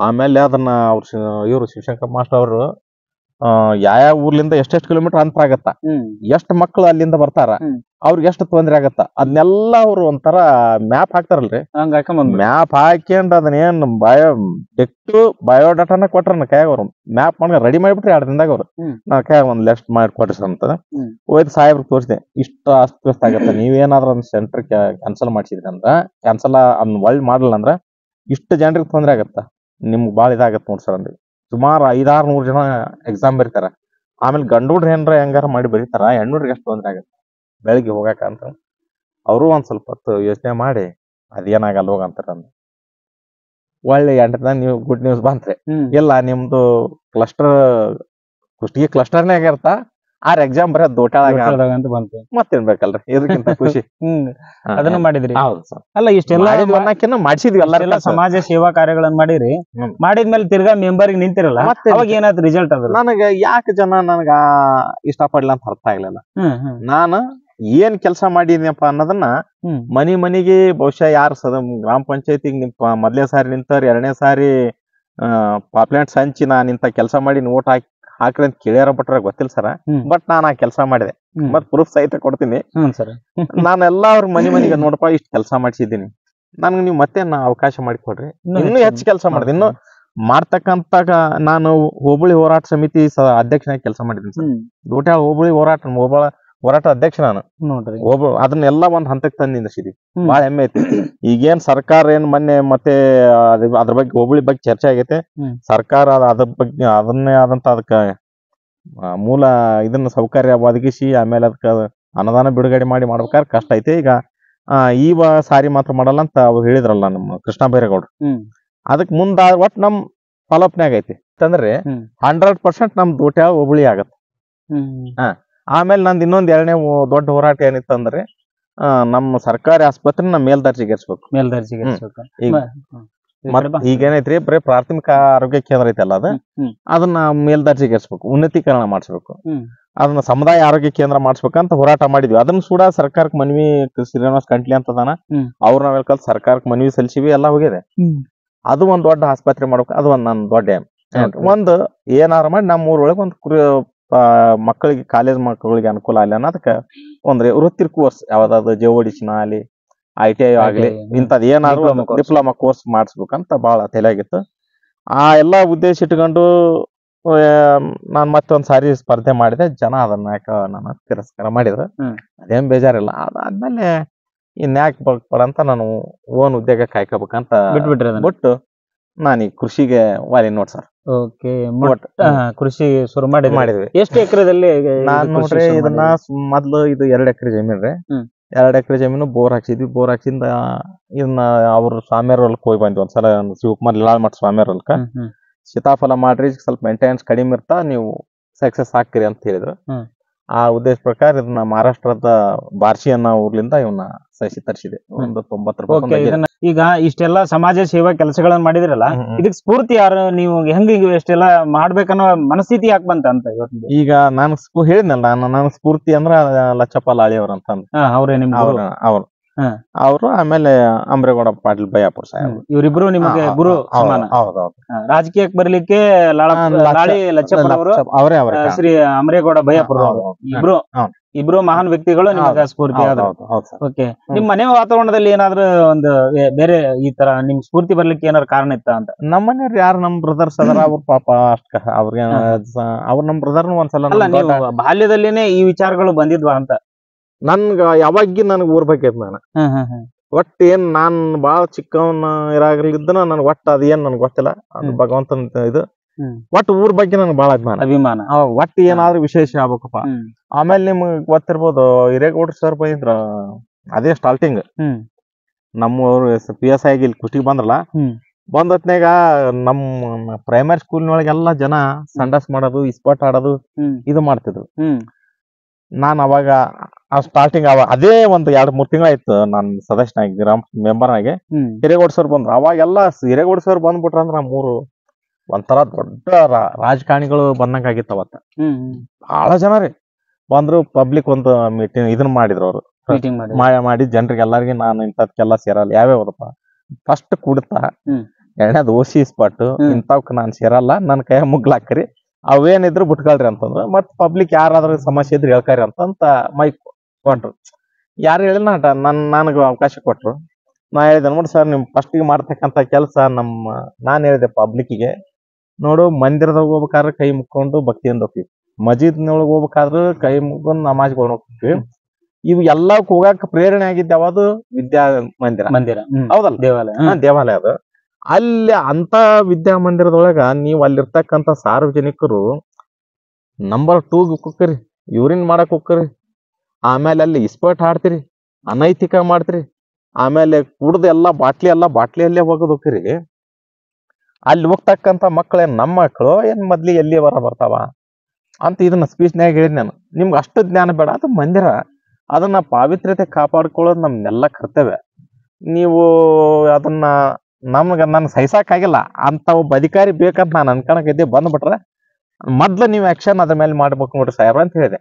ಆಮೇಲೆ ಅದನ್ನ ಇವ್ರು ಶಿವಶಂಕರ್ ಮಾಸ್ಟರ್ ಅವರು ಯಾವ ಊರ್ಲಿಂದ ಎಷ್ಟೆಷ್ಟು ಕಿಲೋಮೀಟರ್ ಅಂತರ ಆಗತ್ತ, ಎಷ್ಟು ಮಕ್ಕಳು ಅಲ್ಲಿಂದ ಬರ್ತಾರ, ಅವ್ರಿಗೆ ಎಷ್ಟು ತೊಂದ್ರೆ ಆಗತ್ತ, ಅದನ್ನೆಲ್ಲ ಅವ್ರು ಒಂಥರ ಮ್ಯಾಪ್ ಹಾಕ್ತಾರಲ್ರಿ. ಮ್ಯಾಪ್ ಹಾಕ್ಯಂಡ್ ಅದನ್ನೇನ್ ಬಯೋಡಾಟಾನ ಕೊಟ್ರ ಕೈಯಾಗ ಅವ್ರು ಮ್ಯಾಪ್ ಮಾಡಿ ರೆಡಿ ಮಾಡಿಬಿಟ್ರಿ 2 ದಿನದಾಗ ಅವ್ರು. ನಾ ಕೈಯಾಗ ಒಂದ್ ಲಿಸ್ಟ್ ಮಾಡಿ ಕೊಟ್ರಿ ಅಂತ ಹೋಯ್ತು ಸಾಹೇಬ್ರಿಗೆ ತೋರಿಸಿದೆ. ಇಷ್ಟ ಅಸ್ತವ್ಯಸ್ತ ಆಗತ್ತ, ನೀವೇನಾದ್ರೂ ಒಂದ್ ಸೆಂಟರ್ ಕ್ಯಾನ್ಸಲ್ ಮಾಡ್ಸಿದ್ರಿ ಅಂದ್ರ, ಕ್ಯಾನ್ಸಲ್ ಅದ್ ಒಳ್ಳೆ ಮಾಡಲಿಲ್ಲ ಅಂದ್ರ ಇಷ್ಟು ಜನರಿಗೆ ತೊಂದ್ರೆ ಆಗತ್ತ, ನಿಮ್ಗೆ ಭಾಳ ಇದಾಗತ್ತ ನೋಡ್ ಸರ್ ಅಂದ್ರಿ. ಸುಮಾರು 500-600 ಜನ ಎಕ್ಸಾಮ್ ಬರೀತಾರ. ಆಮೇಲೆ ಗಂಡೂಡ್ರ ಏನ್ರ ಹೆಂಗಾರ ಮಾಡಿ ಬರೀತಾರ, ಹೆಣ್ಣುಡ್ರಿಗೆ ಎಷ್ಟು ತೊಂದ್ರೆ ಆಗತ್ತ ಬೆಳಿಗ್ಗೆ ಹೋಗಾಕ ಅಂತ. ಅವರು ಒಂದ್ ಸ್ವಲ್ಪ ಹೊತ್ತು ಯೋಚನೆ ಮಾಡಿ ಅದೇನಾಗಲ್ಲ ಹೋಗಂತಾರ. ಒಳ್ಳೆ 8 ದಿನ ನೀವು ಗುಡ್ ನ್ಯೂಸ್ ಬಂತ್ರಿ. ಇಲ್ಲ ನಿಮ್ದು ಕ್ಲಸ್ಟರ್ ಕುಷ್ಟಗಿ ಕ್ಲಸ್ಟರ್ನಾಗ ಇರ್ತಾ, ಎಕ್ಸಾಮ್ ಬರೋದ್ ದೋಟಾಳ ಅಂತ ಬಂತು. ಮತ್ತೇನ್ ಬೇಕಲ್ರಿ ಇದಕ್ಕಿಂತ ಖುಷಿ. ಅದನ್ನ ಮಾಡಿದ್ರಿ. ಹೌದು ಸರ್. ಅಲ್ಲ ಇಷ್ಟೆಲ್ಲ ಮಾಡಿಸಿದ್ವಿ, ಎಲ್ಲಾ ಸಮಾಜ ಸೇವಾ ಕಾರ್ಯಗಳನ್ನ ಮಾಡಿರಿ. ಮಾಡಿದ್ಮೇಲೆ ತಿರ್ಗಾ ಮೆಂಬರ್ಗೆ ನಿಂತಿರಲ್ಲ, ಅವಾಗ ಏನಾದ್ರು ರಿಸಲ್ಟ್ ಅದ? ನನಗ ಯಾಕೆ ಜನ ನನಗ ಇಷ್ಟ ಪಡ್ಲಿಲ್ಲ ಅಂತ ಅರ್ಥ ಆಗ್ಲಿಲ್ಲ. ನಾನು ಏನ್ ಕೆಲಸ ಮಾಡಿದ್ನಪ್ಪ ಅನ್ನೋದನ್ನ ಮನಿಗೆ ಬಹುಶಃ ಯಾರು ಗ್ರಾಮ ಪಂಚಾಯತಿಗೆ ಮೊದ್ಲೇ ಸಾರಿ ನಿಂತಾರ, 2ನೇ ಸಾರಿ ಪಾಪ್ಲೆಂಟ್ ಸಂಚಿ ನಾನ್ ಇಂತ ಕೆಲಸ ಮಾಡಿ ಓಟ್ ಹಾಕ್ರಿ ಅಂತ ಕೇಳ್ಯಾರ ಬಿಟ್ರ ಗೊತ್ತಿಲ್ಲ ಸರ. ಬಟ್ ನಾನ್ ಆ ಕೆಲಸ ಮಾಡಿದೆ, ಮತ್ ಪ್ರೂಫ್ ಸಹಿತ ಕೊಡ್ತೀನಿ. ನಾನೆಲ್ಲ ಅವ್ರ ಮನಿಗೆ ನೋಡಪ್ಪ ಇಷ್ಟ ಕೆಲಸ ಮಾಡ್ಸಿದ್ದೀನಿ, ನನ್ಗೆ ನೀವು ಮತ್ತೆ ಅವಕಾಶ ಮಾಡಿಕೊಡ್ರಿ, ಇನ್ನೂ ಹೆಚ್ಚು ಕೆಲಸ ಮಾಡಿದೆ. ಇನ್ನು ಮಾಡ್ತಕ್ಕಂತ ನಾನು ಹೋಬಳಿ ಹೋರಾಟ ಸಮಿತಿ ಅಧ್ಯಕ್ಷನಾಗಿ ಕೆಲಸ ಮಾಡಿದ್ದೀನಿ ಸರ್. ದೋಟ್ಯಾಳ ಹೋಬಳಿ ಹೋರಾಟ ಅಧ್ಯಕ್ಷ ನಾನು ನೋಡ್ರಿ. ಅದನ್ನೆಲ್ಲ ಒಂದ್ ಹಂತಕ್ಕೆ ತಂದು ನಿಂದಿಸಿದ್ವಿ, ಬಾಳ ಹೆಮ್ಮೆ ಐತಿ. ಈಗೇನ್ ಸರ್ಕಾರ ಏನ್ ಮೊನ್ನೆ ಮತ್ತೆ ಅದ್ರ ಬಗ್ಗೆ ಹೋಬಳಿ ಬಗ್ಗೆ ಚರ್ಚೆ ಆಗೈತೆ. ಸರ್ಕಾರ ಅದ್ರ ಬಗ್ಗೆ ಅದನ್ನೇ ಆದಂತ ಅದಕ್ಕ ಮೂಲ ಇದನ್ನ ಸೌಕರ್ಯ ಒದಗಿಸಿ ಆಮೇಲೆ ಅದಕ್ಕ ಅನುದಾನ ಬಿಡುಗಡೆ ಮಾಡ್ಬೇಕಾದ್ರೆ ಕಷ್ಟ ಐತೆ. ಈಗ ಈ ಸಾರಿ ಮಾತ್ರ ಮಾಡಲ್ಲ ಅಂತ ಅವ್ರು ಹೇಳಿದ್ರಲ್ಲ ನಮ್ಮ ಕೃಷ್ಣ ಬೈರೇಗೌಡ್ರು. ಅದಕ್ ಮುಂದ ಒಟ್ ನಮ್ ಫಾಲೋಪ್ನ್ಯಾಗ ಐತಿ ಅಂತಂದ್ರೆ 100% ನಮ್ ದೋಟ್ಯಾಳ ಹೋಬಳಿ ಆಗತ್ತ. ಆಮೇಲೆ ನಂದು ಇನ್ನೊಂದ್ 2ನೇ ದೊಡ್ಡ ಹೋರಾಟ ಏನಿತ್ತಂದ್ರೆ ನಮ್ಮ ಸರ್ಕಾರಿ ಆಸ್ಪತ್ರೆ ಮೇಲ್ದರ್ಜೆಗೇರಿಸ್ಬೇಕು. ಈಗೇನೈತ್ರಿ ಬರೀ ಪ್ರಾಥಮಿಕ ಆರೋಗ್ಯ ಕೇಂದ್ರ ಐತಲ್ಲ ಅದನ್ನ ಮೇಲ್ದರ್ಜೆಗೇರಿಸ್ಬೇಕು, ಉನ್ನತೀಕರಣ ಮಾಡಿಸ್ಬೇಕು, ಅದನ್ನ ಸಮುದಾಯ ಆರೋಗ್ಯ ಕೇಂದ್ರ ಮಾಡಿಸ್ಬೇಕಂತ ಹೋರಾಟ ಮಾಡಿದ್ವಿ. ಅದನ್ನ ಕೂಡ ಸರ್ಕಾರಕ್ಕೆ ಮನವಿ ಶ್ರೀನಿವಾಸ್ ಕಂಟ್ಲಿ ಅಂತದಾನ ಅವ್ರ ನಾವೆಲ್ಲ ಕಲ್ತ್ ಸರ್ಕಾರಕ್ಕೆ ಮನವಿ ಸಲ್ಲಿಸಿವಿ, ಎಲ್ಲ ಹೋಗಿದೆ. ಅದು ಒಂದ್ ದೊಡ್ಡ ಆಸ್ಪತ್ರೆ ಮಾಡ್ಬೇಕು, ಅದು ಒಂದ್ ನನ್ ದೊಡ್ಡ ಒಂದು ಏನಾರ ಮಾಡಿ ನಮ್ಮ ಊರೊಳಗೆ ಒಂದು ಮಕ್ಕಳಿಗೆ ಕಾಲೇಜ್ ಮಕ್ಕಳಿಗೆ ಅನುಕೂಲ ಆಗಲಿ ಅನ್ನೋದಕ್ಕೆ ಒಂದ್ರೆ ವೃತ್ತಿ ಕೋರ್ಸ್ ಯಾವ್ದಾದ್ರು JODC ಆಗಲಿ ITI ಆಗ್ಲಿ ಇಂಥದ್ ಏನಾದ್ರು ಡಿಪ್ಲೊಮಾ ಕೋರ್ಸ್ ಮಾಡಿಸ್ಬೇಕಂತ ಬಹಳ ತಲೆಯಾಗಿತ್ತು. ಆ ಎಲ್ಲಾ ಉದ್ದೇಶ ಇಟ್ಕೊಂಡು ನಾನ್ ಮತ್ತೊಂದ್ ಸಾರಿ ಸ್ಪರ್ಧೆ ಮಾಡಿದೆ. ಜನ ಅದನ್ನ ನನ್ನ ತಿರಸ್ಕಾರ ಮಾಡಿದ್ರು, ಅದೇನ್ ಬೇಜಾರಿಲ್ಲ. ಅದಾದ್ಮೇಲೆ ಇನ್ ಯಾಕೆ ಬೇಡ ಅಂತ ನಾನು ಓನ್ ಉದ್ಯೋಗ ಕಾಯ್ಕೋಬೇಕಂತ ಬಿಟ್ಬಿಟ್ರಿ ಬಿಟ್ಟು ನಾನು ಈ ಕೃಷಿಗೆ ವಾಲಿ ನೋಡ್ ಸರ್. ಓಕೆ, ಕೃಷಿ ಶುರು ಮಾಡಿದ್ವಿ. ಎಷ್ಟು ಎಕರೆದಲ್ಲಿ? ನಾನ್ ನೋಡ್ರಿ ಇದನ್ನ ಮೊದ್ಲು ಇದು 2 ಎಕರೆ ಜಮೀನ್ ರೀ. 2 ಎಕರೆ ಜಮೀನು ಬೋರ್ ಹಾಕ್ಸಿದ್ವಿ. ಬೋರ್ ಹಾಕ್ಸಿಂದ ಇದನ್ನ ಅವ್ರ ಸ್ವಾಮಿಯವ್ರ ಹೊಲಕ್ ಹೋಗಿ ಬಂದ್ವಿ ಒಂದ್ಸಲ. ಶಿವಕುಮಾರ್ ಲೀಲಾಳ್ ಮಠ ಸ್ವಾಮಿಯವ್ರ ಹೊಲಕ್ಕ ಸೀತಾಫಲ ಮಾಡ್ರಿ, ಸ್ವಲ್ಪ ಮೇಂಟೆನೆನ್ಸ್ ಕಡಿಮೆ ಇರ್ತಾ, ನೀವು ಸಕ್ಸಸ್ ಹಾಕ್ರಿ ಅಂತ ಹೇಳಿದ್ರು. ಆ ಉದ್ದೇಶ ಪ್ರಕಾರ ಇದನ್ನ ಮಹಾರಾಷ್ಟ್ರದ ಬಾರ್ಶಿ ಅನ್ನೋ ಊರ್ಲಿಂದ ಇವನ್ನ ಸಸಿ ತರಿಸಿದೆ. ಒಂದು 90 ರೂಪಾಯಿ. ಈಗ ಇಷ್ಟೆಲ್ಲಾ ಸಮಾಜ ಸೇವಾ ಕೆಲಸಗಳನ್ನ ಮಾಡಿದ್ರಲ್ಲ, ಇದಕ್ ಸ್ಫೂರ್ತಿ ಯಾರು? ನೀವು ಹೆಂಗ ಇಷ್ಟೆಲ್ಲಾ ಮಾಡ್ಬೇಕನ್ನೋ ಮನಸ್ಥಿತಿ ಯಾಕೆ ಬಂತ ಅಂತ? ಈಗ ನಾನು ಹೇಳಿದ್ನಲ್ಲ, ನನ್ನ ಸ್ಫೂರ್ತಿ ಅಂದ್ರ ಲಚ್ಚಪ್ಪ ಲಾಳಿ ಅವ್ರ ಅಂತಂದ್. ಅವ್ರೇ ನಿಮ್ ಅವರು, ಆಮೇಲೆ ಅಮ್ರೇಗೌಡ ಪಾಟೀಲ್ ಬಯ್ಯಾಪುರ ಸಾಹೇಬ್, ಇವರಿಬ್ರು ನಿಮಗೆ ಗುರು ಸಮಾನ. ರಾಜಕೀಯಕ್ಕೆ ಬರ್ಲಿಕ್ಕೆ ಲಾಳಿ ಲಚ್ಚಪ್ಪ ಅವರು, ಅವರೇ ಶ್ರೀ ಅಮರೇಗೌಡ ಬಯ್ಯಾಪುರ ಇಬ್ರು ಮಹಾನ್ ವ್ಯಕ್ತಿಗಳು ನಿಮಗೆ ಸ್ಫೂರ್ತಿ ಆದ್ರು. ಓಕೆ, ನಿಮ್ ಮನೆ ವಾತಾವರಣದಲ್ಲಿ ಏನಾದ್ರು ಒಂದು ಬೇರೆ ಈ ತರ ನಿಮ್ ಸ್ಫೂರ್ತಿ ಬರ್ಲಿಕ್ಕೆ ಏನಾದ್ರು ಕಾರಣ ಇತ್ತ ಅಂತ? ನಮ್ಮ ಮನೆಯವ್ರು ಯಾರು ನಮ್ ಬ್ರದರ್ಸ್ ಅದಾರ, ಅವ್ರ ಪಾಪ ಅಷ್ಟ ಅವ್ರಿಗೆ ಅವ್ರ ನಮ್ ಬ್ರದರ್ನು ಒಂದ್ಸಲ ಬಾಲ್ಯದಲ್ಲಿನೇ ಈ ವಿಚಾರಗಳು ಬಂದಿದ್ವಾ ಅಂತ? ನನ್ಗ ಯಾವಾಗ ನನ್ಗ ಊರ್ ಬಗ್ಗೆ ನಾನು ಒಟ್ಟ ಏನ್ ನಾನ್ ಬಾಳ ಚಿಕ್ಕವನ್ನ ಇರಾಗ್ಲಿದ್ದನ ನನ್ಗ ಒಟ್ಟ ಅದೇನ್ ನನ್ಗೆ ಗೊತ್ತಿಲ್ಲ. ಅದು ಭಗವಂತನ ಇದು. ಒಟ್ಟು ಊರ್ ಬಗ್ಗೆ ನನ್ಗೆ ಬಾಳ ಅಭಿಮಾನ. ಒಟ್ಟು ಏನಾದ್ರು ವಿಶೇಷ ಆಗ್ಬೇಕಪ್ಪ. ಆಮೇಲೆ ನಿಮ್ಗ್ ಗೊತ್ತಿರ್ಬೋದು, ಹಿರೇಗೌಡ್ರ ಸರ್ ಬಂದಿದ್ರ, ಅದೇ ಸ್ಟಾರ್ಟಿಂಗ್ ನಮ್ಮವ್ರು PSI ಆಗಿ ಇಲ್ಲಿ ಕುಷ್ಟಿಗೆ ಬಂದ್ರಲ್ಲ. ಬಂದತ್ನಾಗ ನಮ್ಮ ಪ್ರೈಮರಿ ಸ್ಕೂಲ್ನೊಳಗೆಲ್ಲಾ ಜನ ಸಂಡಾಸ್ ಮಾಡೋದು, ಇಸ್ಪಾಟ್ ಆಡೋದು ಇದು ಮಾಡ್ತಿದ್ರು. ನಾನ್ ಅವಾಗ ಸ್ಟಾರ್ಟಿಂಗ್ ಅದೇ ಒಂದ್ 2-3 ತಿಂಗಳಾಯ್ತು ನಾನ್ ಸದಸ್ಯನಾಗಿ, ಗ್ರಾಮ ಮೆಂಬರ್ ಆಗಿ. ಹಿರೇಗೌಡ ಸರ್ ಬಂದ್ರು. ಅವಾಗೆಲ್ಲ ಹಿರೇಗೌಡ ಸರ್ ಬಂದ್ಬಿಟ್ರ ಅಂದ್ರ ನಮ್ಮೂರು ಒಂಥರ ದೊಡ್ಡ ರಾಜಕಾರಣಿಗಳು ಬಂದಂಗ ಆಗಿತ್ತು ಅವತ್ತ. ಬಹಳ ಜನ ರೀ ಬಂದ್ರು. ಪಬ್ಲಿಕ್ ಒಂದು ಮೀಟಿಂಗ್ ಇದನ್ನ ಮಾಡಿದ್ರು ಅವ್ರು, ಮಾಡಿ ಜನರಿಗೆ ಎಲ್ಲಾರ್ಗಿ ನಾನು ಇಂಥದ್ಕೆಲ್ಲ ಸೇರಲ್ಲ, ಯಾವ್ಯಾವದಪ್ಪ ಫಸ್ಟ್ ಕುಡ್ತಾ, 2ನೇದು ಓಸಿ ಸ್ಪಾಟ್, ಇಂಥವ್ಕ ನಾನ್ ಸೇರಲ್ಲ, ನನ್ ಕೈ ಮುಗ್ಲಾಕ್ರಿ, ಅವೇನಿದ್ರು ಬಿಟ್ಕೊಳ್ರಿ ಅಂತಂದ್ರು. ಮತ್ ಪಬ್ಲಿಕ್ ಯಾರಾದ್ರೂ ಸಮಸ್ಯೆ ಇದ್ರೆ ಹೇಳ್ಕಾರಿ ಅಂತ ಮೈಕ್ ಕೊಟ್ರು. ಯಾರು ಹೇಳಿಲ್ಲ, ನನಗ ಅವಕಾಶ ಕೊಟ್ರು. ನಾ ಹೇಳಿದೆ, ನೋಡಿ ಸರ್, ನಿಮ್ ಫಸ್ಟಿಗೆ ಮಾಡ್ತಕ್ಕಂತ ಕೆಲಸ ನಾನ್ ಹೇಳಿದೆ ಪಬ್ಲಿಕ್ಕಿಗೆ, ನೋಡು, ಮಂದಿರದಾಗ ಹೋಗ್ಬೇಕಾದ್ರೆ ಕೈ ಮುಕ್ಕೊಂಡು ಭಕ್ತಿಯಿಂದ ಹೋಗ್ತೀವಿ, ಮಜೀದ್ನೊಳಗೆ ಹೋಗ್ಬೇಕಾದ್ರೆ ಕೈ ಮುಕ್ಕೊಂಡು ನಮಾಜ್ಗಳು ಹೋಗ್ತೀವಿ. ಇವು ಎಲ್ಲಕ್ ಹೋಗಾಕ ಪ್ರೇರಣೆ ಆಗಿದ್ದ ಯಾವುದು? ವಿದ್ಯಾ ಮಂದಿರ ಹೌದಲ್ಲ, ದೇವಾಲಯ ಅದು. ಅಲ್ಲಿ ಅಂತ ವಿದ್ಯಾಮಂದಿರದೊಳಗ ನೀವು ಅಲ್ಲಿರ್ತಕ್ಕಂಥ ಸಾರ್ವಜನಿಕರು ನಂಬರ್ 2 ಹೋಗ್ಕರಿ, ಯೂರಿನ್ ಮಾಡಕ್ ಹೋಗ್ಕರಿ, ಆಮೇಲೆ ಅಲ್ಲಿ ಇಸ್ಪಟ್ ಆಡ್ತಿರಿ, ಅನೈತಿಕ ಮಾಡ್ತಿರಿ, ಆಮೇಲೆ ಕುಡ್ದು ಬಾಟ್ಲಿಯಲ್ಲೇ ಹೋಗೋದು ಹೋಗ್ಕರಿ. ಅಲ್ಲಿ ಹೋಗ್ತಕ್ಕಂಥ ಮಕ್ಕಳೇನ್ ನಮ್ಮ ಮಕ್ಕಳು ಏನ್ ಮೊದ್ಲಿ ಎಲ್ಲಿ ಬರ್ತಾವ ಅಂತ ಇದನ್ನ ಸ್ಪೀಚ್ನ್ಯಾಗ ಹೇಳಿದ್ ನಾನು. ನಿಮ್ಗೆ ಅಷ್ಟು ಜ್ಞಾನ ಬೇಡ, ಅದು ಮಂದಿರ, ಅದನ್ನ ಪಾವಿತ್ರ್ಯತೆ ಕಾಪಾಡ್ಕೊಳ್ಳೋದು ನಮ್ನೆಲ್ಲ ಕರ್ತವ್ಯ. ನೀವು ಅದನ್ನ ನನ್ಗೆ ಸಹಿಸಾಕಾಗಿಲ್ಲ ಅಂತ ಒಬ್ಬ ಅಧಿಕಾರಿ ಬೇಕಂತ ನಾನು ಅನ್ಕೊಳಕಿದ್ದೆ. ಬಂದ್ಬಿಟ್ರೆ ಮೊದ್ಲು ನೀವು ಆಕ್ಷನ್ ಅದ್ರ ಮೇಲೆ ಮಾಡ್ಬೇಕು ನೋಡ್ರಿ ಸಾಹೇಬ್ರ ಅಂತ ಹೇಳಿದೆ.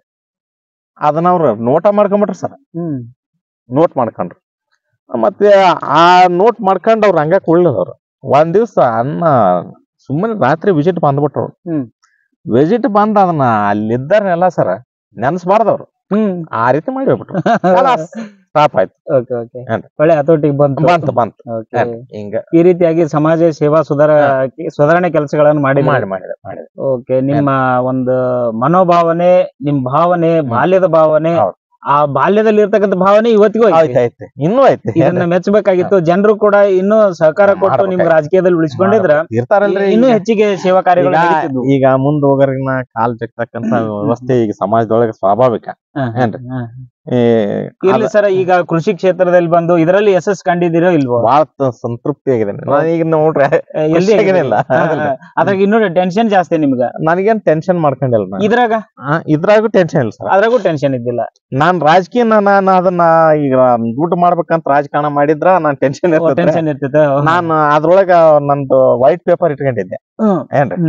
ಅದನ್ನ ಅವ್ರು ನೋಟ ಮಾಡ್ಕೊಂಬಿಟ್ರಿ ಸರ್. ನೋಟ್ ಮಾಡ್ಕೊಂಡ್ರು. ಮತ್ತೆ ಆ ನೋಟ್ ಮಾಡ್ಕೊಂಡು ಅವ್ರು ಹಂಗ ಕುಳ್ಳಿದವ್ರು. ಒಂದ್ ದಿವ್ಸ ಸುಮ್ಮನೆ ರಾತ್ರಿ ವಿಸಿಟ್ ಬಂದ್ಬಿಟ್ರು. ವಿಸಿಟ್ ಬಂದ ಅದನ್ನ ಅಲ್ಲಿದ್ದಾರನೆಲ್ಲ ಸರ್ ನೆನ್ಸ್ಬಾರ್ದವ್ರು, ಆ ರೀತಿ ಮಾಡಿ ಹೋಗ್ಬಿಟ್ರು. ಸ್ಟಾಪ್ ಆಯ್ತು. ಒಳ್ಳೆ ಹತೋಟಿಗೆ ಬಂತು. ಹಿಂಗ ಈ ರೀತಿಯಾಗಿ ಸಮಾಜ ಸೇವಾ ಸುಧಾರಣೆ ಕೆಲಸಗಳನ್ನು ಮಾಡಿದೆ. ಓಕೆ, ನಿಮ್ಮ ಒಂದು ಮನೋಭಾವನೆ, ನಿಮ್ ಭಾವನೆ, ಬಾಲ್ಯದ ಭಾವನೆ, ಆ ಬಾಲ್ಯದಲ್ಲಿ ಇರ್ತಕ್ಕಂಥ ಭಾವನೆ ಇವತ್ತಿಗೂ ಐತೆ, ಇನ್ನೂ ಐತೆ. ಇದನ್ನ ಮೆಚ್ಚಬೇಕಾಗಿತ್ತು. ಜನರು ಕೂಡ ಇನ್ನೂ ಸಹಕಾರ ಕೊಟ್ಟು ನಿಮ್ಗೆ ರಾಜಕೀಯದಲ್ಲಿ ಉಳಿಸ್ಕೊಂಡಿದ್ರ ಇರ್ತಾರಲ್ರಿ, ಇನ್ನೂ ಹೆಚ್ಚಿಗೆ ಸೇವಾ ಕಾರ್ಯಗಳು. ಈಗ ಮುಂದ್ ಹೋಗೋರ್ಗಿನ ಕಾಲ್ ಜಗ್ತಕ್ಕಂತ ವ್ಯವಸ್ಥೆ ಈಗ ಸಮಾಜದೊಳಗೆ ಸ್ವಾಭಾವಿಕ ಏನ್ರಿ. ಇರ್ಲಿ ಸರ್, ಈಗ ಕೃಷಿ ಕ್ಷೇತ್ರದಲ್ಲಿ ಬಂದು ಇದರಲ್ಲಿ ಯಶಸ್ಸು ಕಂಡಿದ್ದೀರೋ ಇಲ್ವೋ? ಬಹಳ ಸಂತೃಪ್ತಿ ಆಗಿದೆ ಈಗ ನೋಡ್ರಿ. ಅದ್ರಾಗ ಇನ್ನೂ ಟೆನ್ಷನ್ ಜಾಸ್ತಿ ನಿಮ್ಗ? ನನಗೇನ್ ಟೆನ್ಷನ್ ಮಾಡ್ಕೊಂಡಿಲ್ಲ. ಇದ್ರಾಗೂ ಟೆನ್ಷನ್ ಇಲ್ಲ ಸರ್. ಅದ್ರಾಗೂ ಟೆನ್ಷನ್ ಇದ್ದಿಲ್ಲ. ನಾನ್ ರಾಜಕೀಯ ನಾನು ಅದನ್ನ ಈಗ ದುಡ್ಡು ಮಾಡ್ಬೇಕಂತ ರಾಜಕಾರಣ ಮಾಡಿದ್ರ ನಾನ್ ಟೆನ್ಷನ್ ಇರ್ತೈತೆ. ನಾನು ಅದ್ರೊಳಗ ನಂದು ವೈಟ್ ಪೇಪರ್ ಇಟ್ಕೊಂಡಿದ್ದೆ ಏನ್ರಿ.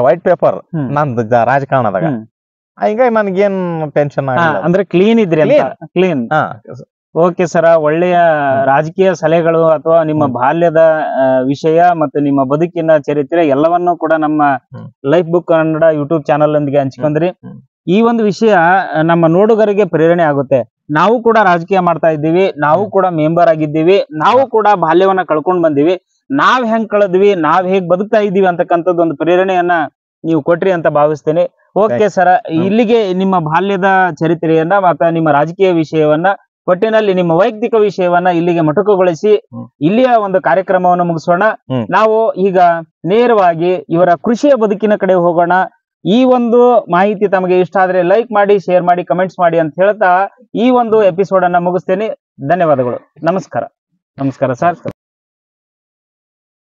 ವೈಟ್ ಪೇಪರ್ ನಂದು ರಾಜಕಾರಣದಾಗ. ಹಿಂಗಾಗಿ ನನ್ಗೇನ್ ಟೆನ್ಷನ್ ಅಂದ್ರೆ ಕ್ಲೀನ್ ಇದ್ರಿ? ಕ್ಲೀನ್. ಓಕೆ ಸರ, ಒಳ್ಳೆಯ ರಾಜಕೀಯ ಸಲಹೆಗಳು ಅಥವಾ ನಿಮ್ಮ ಬಾಲ್ಯದ ವಿಷಯ ಮತ್ತು ನಿಮ್ಮ ಬದುಕಿನ ಚರಿತ್ರೆ ಎಲ್ಲವನ್ನೂ ಕೂಡ ನಮ್ಮ life book Kannada YouTube channel ಒಂದಿಗೆ ಹಂಚ್ಕೊಂಡ್ರಿ. ಈ ಒಂದು ವಿಷಯ ನಮ್ಮ ನೋಡುಗರಿಗೆ ಪ್ರೇರಣೆ ಆಗುತ್ತೆ. ನಾವು ಕೂಡ ರಾಜಕೀಯ ಮಾಡ್ತಾ ಇದ್ದೀವಿ, ನಾವು ಕೂಡ ಮೆಂಬರ್ ಆಗಿದ್ದೀವಿ, ನಾವು ಕೂಡ ಬಾಲ್ಯವನ್ನ ಕಳ್ಕೊಂಡ್ ಬಂದಿವಿ, ನಾವ್ ಹೆಂಗ್ ಕಳೆದ್ವಿ, ನಾವ್ ಹೇಗ್ ಬದುಕ್ತಾ ಇದ್ದೀವಿ ಅಂತಕ್ಕಂಥದ್ದು ಒಂದು ಪ್ರೇರಣೆಯನ್ನ ನೀವು ಕೊಟ್ರಿ ಅಂತ ಭಾವಿಸ್ತೇನೆ. ಓಕೆ ಸರ, ಇಲ್ಲಿಗೆ ನಿಮ್ಮ ಬಾಲ್ಯದ ಚರಿತ್ರೆಯನ್ನ ಮತ್ತೆ ನಿಮ್ಮ ರಾಜಕೀಯ ವಿಷಯವನ್ನ ಒಟ್ಟಿನಲ್ಲಿ ನಿಮ್ಮ ವೈಯಕ್ತಿಕ ವಿಷಯವನ್ನ ಇಲ್ಲಿಗೆ ಮೊಟಕುಗೊಳಿಸಿ ಇಲ್ಲಿಯ ಒಂದು ಕಾರ್ಯಕ್ರಮವನ್ನು ಮುಗಿಸೋಣ. ನಾವು ಈಗ ನೇರವಾಗಿ ಇವರ ಕೃಷಿಯ ಬದುಕಿನ ಕಡೆ ಹೋಗೋಣ. ಈ ಒಂದು ಮಾಹಿತಿ ತಮಗೆ ಇಷ್ಟ ಆದ್ರೆ ಲೈಕ್ ಮಾಡಿ, ಶೇರ್ ಮಾಡಿ, ಕಮೆಂಟ್ಸ್ ಮಾಡಿ ಅಂತ ಹೇಳ್ತಾ ಈ ಒಂದು ಎಪಿಸೋಡ್ ಅನ್ನ ಮುಗಿಸ್ತೇನೆ. ಧನ್ಯವಾದಗಳು. ನಮಸ್ಕಾರ. ನಮಸ್ಕಾರ ಸರ್.